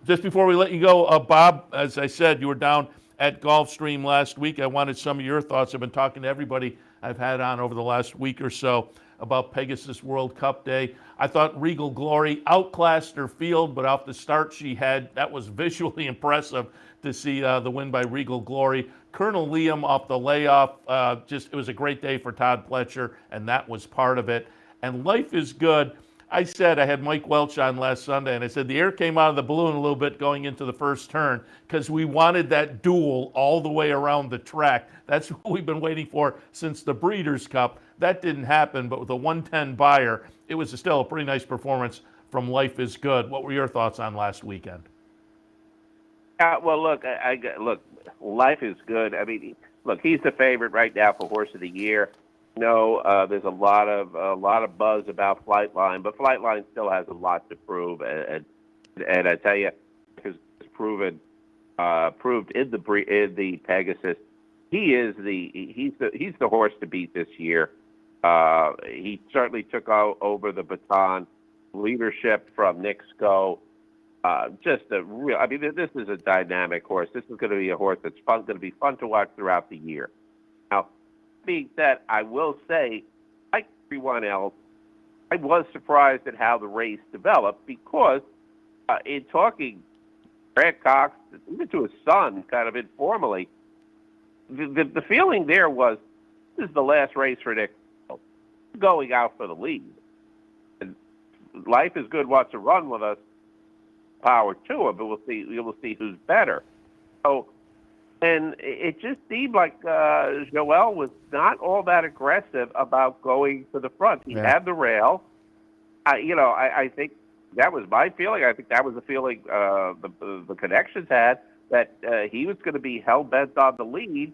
Just before we let you go, Bob, as I said, you were down at Gulfstream last week. I wanted some of your thoughts. I've been talking to everybody I've had on over the last week or so about Pegasus World Cup Day. I thought Regal Glory outclassed her field, but off the start she had, that was visually impressive to see the win by Regal Glory. Colonel Liam off the layoff, it was a great day for Todd Pletcher, and that was part of it. And Life is Good. I said, I had Mike Welch on last Sunday, and I said the air came out of the balloon a little bit going into the first turn because we wanted that duel all the way around the track. That's what we've been waiting for since the Breeders' Cup. That didn't happen, but with a 110 buyer, it was still a pretty nice performance from Life is Good. What were your thoughts on last weekend? Well, look, look, Life is Good. I mean, look, he's the favorite right now for Horse of the Year. There's a lot of buzz about Flightline, but Flightline still has a lot to prove, and I tell you, it's proved in the Pegasus, he's the horse to beat this year. He certainly took over the baton, leadership from Nick Sko. This is a dynamic horse. This is going to be a horse that's going to be fun to watch throughout the year. Now, being said, I will say, like everyone else, I was surprised at how the race developed because in talking Brad Cox, even to his son, kind of informally, the feeling there was, this is the last race for Nick going out for the lead. And Life is Good wants to run with us, power to him, but we'll see who's better. So, and it just seemed like Joel was not all that aggressive about going to the front. He had the rail. I think that was my feeling. I think that was the feeling the connections had, that he was going to be hell-bent on the lead.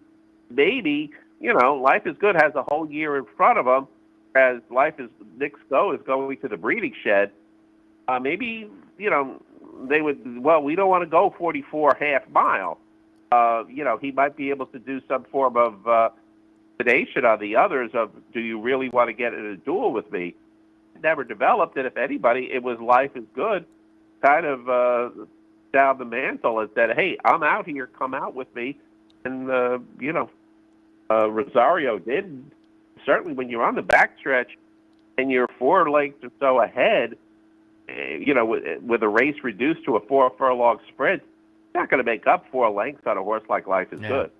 Maybe, Life is Good has a whole year in front of him, as Nick Sko is going to the breeding shed. Maybe, they would, we don't want to go 44 half mile. He might be able to do some form of sedation on the others of, do you really want to get in a duel with me? It never developed, and if anybody, it was Life is Good kind of down the mantle and said, hey, I'm out here, come out with me. And, Rosario didn't. Certainly when you're on the backstretch and you're 4 lengths or so ahead, with a race reduced to a 4-furlong sprint, you're not going to make up 4 lengths on a horse like Life is Good.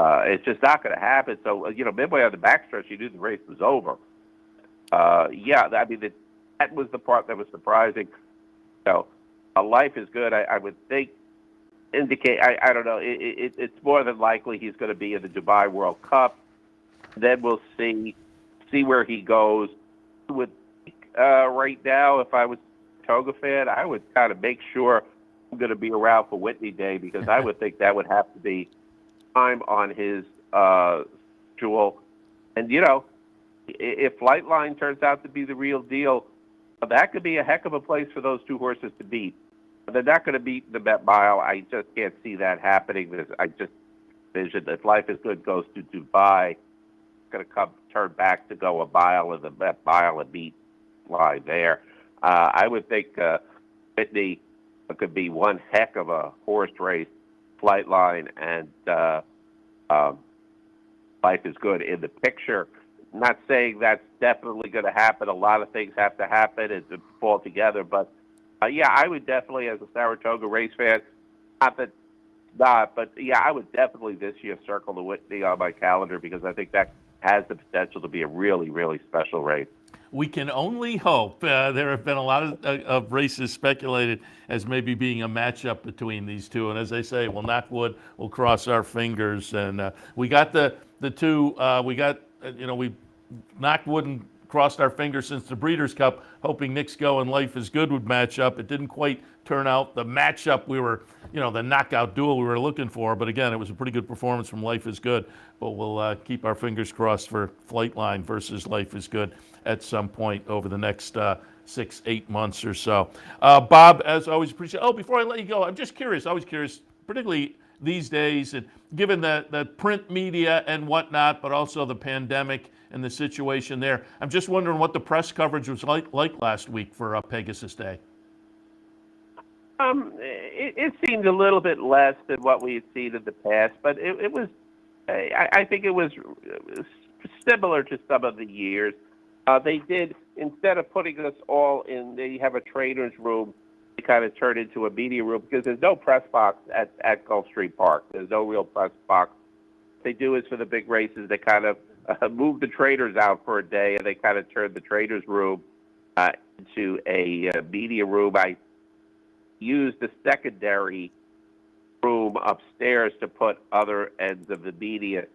It's just not going to happen. So, midway on the backstretch, you knew the race was over. That was the part that was surprising. Life is Good, I would think, indicate, I don't know, it's more than likely he's going to be in the Dubai World Cup. Then we'll see where he goes. Right now, if I was a Toga fan, I would kind of make sure I'm going to be around for Whitney Day, because I would think that would have to be time on his schedule. And, if Flightline turns out to be the real deal, that could be a heck of a place for those two horses to beat. They're not going to beat the Met Mile. I just can't see that happening. I just envision that Life is Good goes to Dubai, going to turn back to go a mile in the Met Mile and beat line there. I would think Whitney could be one heck of a horse race, Flightline and Life is Good in the picture. I'm not saying that's definitely going to happen. A lot of things have to happen and to fall together. But, I would definitely, as a Saratoga race fan, I would definitely this year circle the Whitney on my calendar, because I think that has the potential to be a really, really special race. We can only hope. There have been a lot of races speculated as maybe being a matchup between these two. And as I say, we'll knock wood, we'll cross our fingers. And we got the two, we knocked wood and crossed our fingers since the Breeders' Cup, hoping Nick Sko and Life is Good would match up. It didn't quite turn out the matchup we were, the knockout duel we were looking for. But again, it was a pretty good performance from Life is Good. But we'll keep our fingers crossed for Flightline versus Life is Good at some point over the next 6-8 months or so. Bob, as always, appreciate. Oh, before I let you go, I'm just curious. Always curious, particularly these days, and given the print media and whatnot, but also the pandemic and the situation there. I'm just wondering what the press coverage was like last week for Pegasus Day. It seemed a little bit less than what we had seen in the past, but it was. I think it was similar to some of the years. They did, instead of putting us all in, they have a trainer's room. They kind of turned into a media room because there's no press box at Gulfstream Park. There's no real press box. What they do is for the big races, they kind of move the trainers out for a day, and they kind of turn the trainers room into a media room. I used the secondary room upstairs to put other ends of the media. It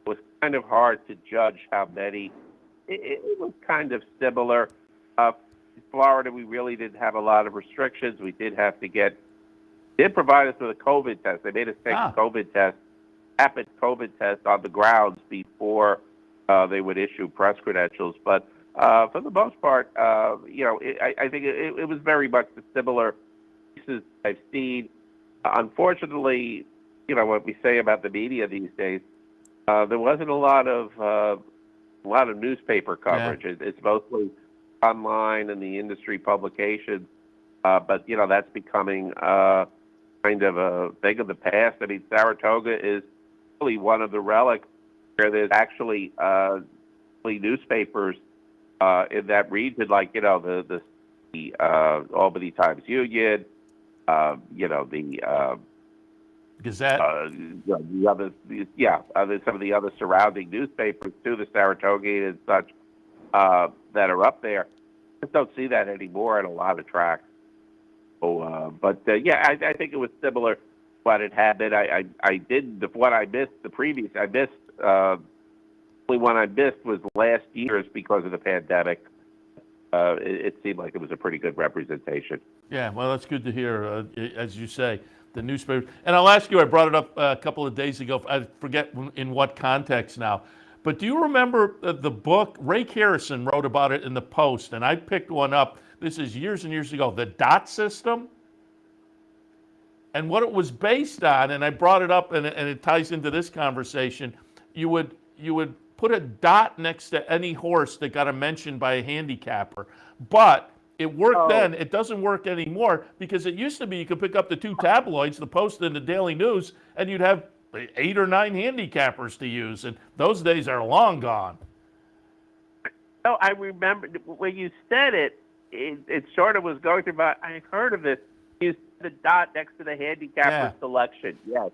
was kind of hard to judge how many. It was kind of similar. In Florida, we really didn't have a lot of restrictions. We did have to did provide us with a COVID test. They made us take a COVID test, rapid COVID test on the grounds before they would issue press credentials. But for the most part, I think it was very much the similar pieces I've seen. Unfortunately, what we say about the media these days, there wasn't a lot of newspaper coverage. Yeah. It's mostly online and the industry publications, but that's becoming kind of a thing of the past. I mean, Saratoga is really one of the relics where there's actually newspapers in that region, like the Albany Times Union, the Gazette, the other, some of the other surrounding newspapers too, the Saratoga and such, that are up there. I just don't see that anymore at a lot of tracks. So, I think it was similar to what it had been. I did what I missed the previous. I missed only one I missed was last year's because of the pandemic. It seemed like it was a pretty good representation. Yeah, well, that's good to hear. As you say, the newspaper. And I'll ask you, I brought it up a couple of days ago. I forget in what context now. But do you remember the book? Ray Harrison wrote about it in the Post, and I picked one up. This is years and years ago. The DOT system. And what it was based on, and I brought it up, and it ties into this conversation. You would put a dot next to any horse that got a mention by a handicapper. But it worked then. It doesn't work anymore because it used to be you could pick up the two tabloids, the Post and the Daily News, and you'd have 8 or 9 handicappers to use. And those days are long gone. No, I remember when you said it, it sort of was going through my, I've heard of this. You said the dot next to the handicapper selection. Yes.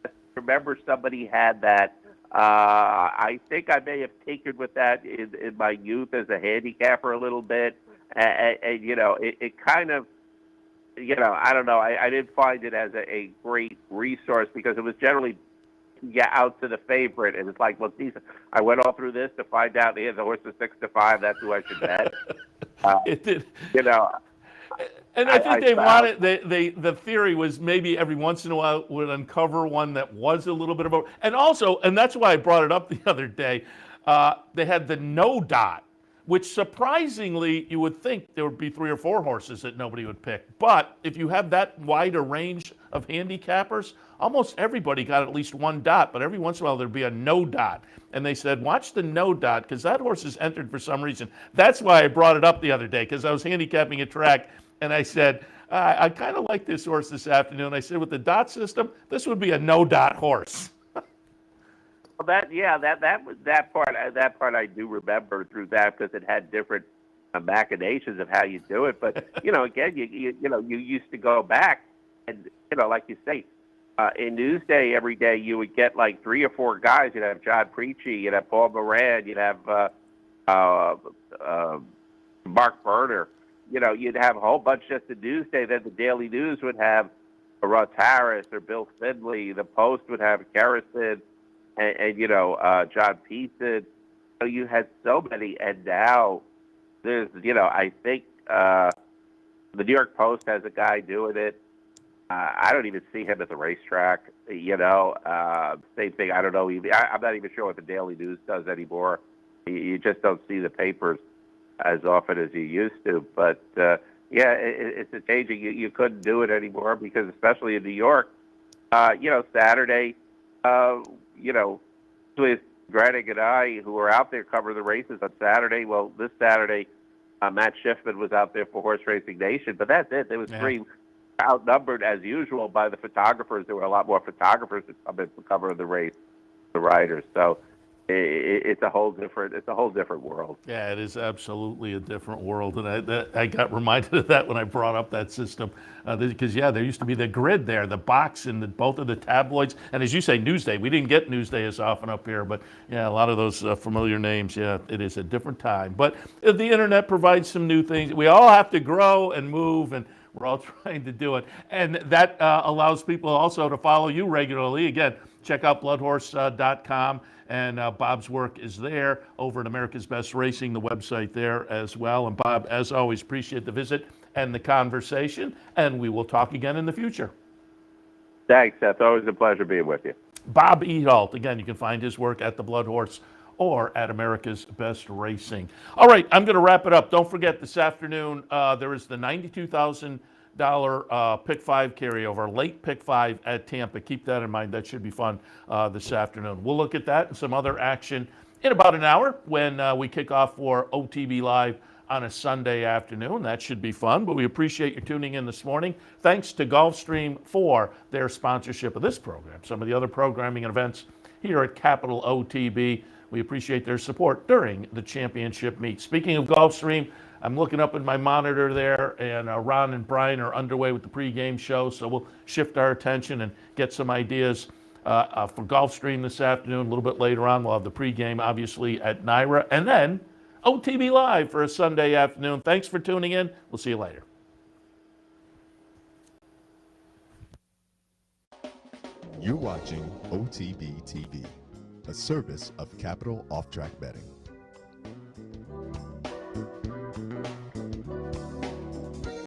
I remember somebody had that. I think I may have tinkered with that in my youth as a handicapper a little bit. And it kind of, I don't know. I didn't find it as a great resource because it was generally out to the favorite. And it's like, well, geez, I went all through this to find out the horse is 6-5. That's who I should bet. It did. And I think the theory was maybe every once in a while would uncover one that was a little bit of a, and that's why I brought it up the other day. They had the no dot, which surprisingly you would think there would be 3 or 4 horses that nobody would pick. But if you have that wide a range of handicappers, almost everybody got at least one dot, but every once in a while there'd be a no dot. And they said, watch the no dot, because that horse is entered for some reason. That's why I brought it up the other day, because I was handicapping a track, and I said, I kind of like this horse this afternoon. I said, with the dot system, this would be a no dot horse. Well, that part I do remember through that because it had different machinations of how you do it. But again, you used to go back and like you say, in Newsday every day you would get like 3 or 4 guys. You'd have John Preachy, you'd have Paul Moran, you'd have Mark Berner. You'd have a whole bunch just in Newsday. Then the Daily News would have Russ Harris or Bill Findlay. The Post would have Kerrison and John Peason. So you had so many, and now there's, I think the New York Post has a guy doing it. I don't even see him at the racetrack. Same thing. I don't know. I'm not even sure what the Daily News does anymore. You just don't see the papers as often as you used to. But it's a changing. You couldn't do it anymore because, especially in New York, Saturday, with Granick and I, who were out there covering the races on Saturday. Well, this Saturday, Matt Schiffman was out there for Horse Racing Nation, but that's it. There was three, outnumbered as usual by the photographers. There were a lot more photographers that come in to cover the race, the riders. So it's a whole different world. Yeah, it is absolutely a different world, and I got reminded of that when I brought up that system, because there used to be the grid there, the box, and both of the tabloids, and as you say, Newsday. We didn't get Newsday as often up here, but a lot of those familiar names. Yeah, it is a different time, but the internet provides some new things. We all have to grow and move, and we're all trying to do it, and that allows people also to follow you regularly. Again, check out bloodhorse.com. And Bob's work is there over at America's Best Racing, the website there as well. And Bob, as always, appreciate the visit and the conversation. And we will talk again in the future. Thanks, Seth. Always a pleasure being with you. Bob Ehalt. Again, you can find his work at the Bloodhorse or at America's Best Racing. All right, I'm going to wrap it up. Don't forget, this afternoon, there is the $92,000 pick 5 carryover, late pick 5 at Tampa. Keep that in mind. That should be fun this afternoon. We'll look at that and some other action in about an hour when we kick off for OTB Live on a Sunday afternoon. That should be fun, but we appreciate you tuning in this morning. Thanks to Gulfstream for their sponsorship of this program. Some of the other programming and events here at Capital OTB. We appreciate their support during the championship meet. Speaking of Gulfstream, I'm looking up at my monitor there, and Ron and Brian are underway with the pregame show, so we'll shift our attention and get some ideas for Gulfstream this afternoon. A little bit later on, we'll have the pregame, obviously, at NYRA, and then OTB Live for a Sunday afternoon. Thanks for tuning in. We'll see you later. You're watching OTB TV, a service of Capital Off Track Betting.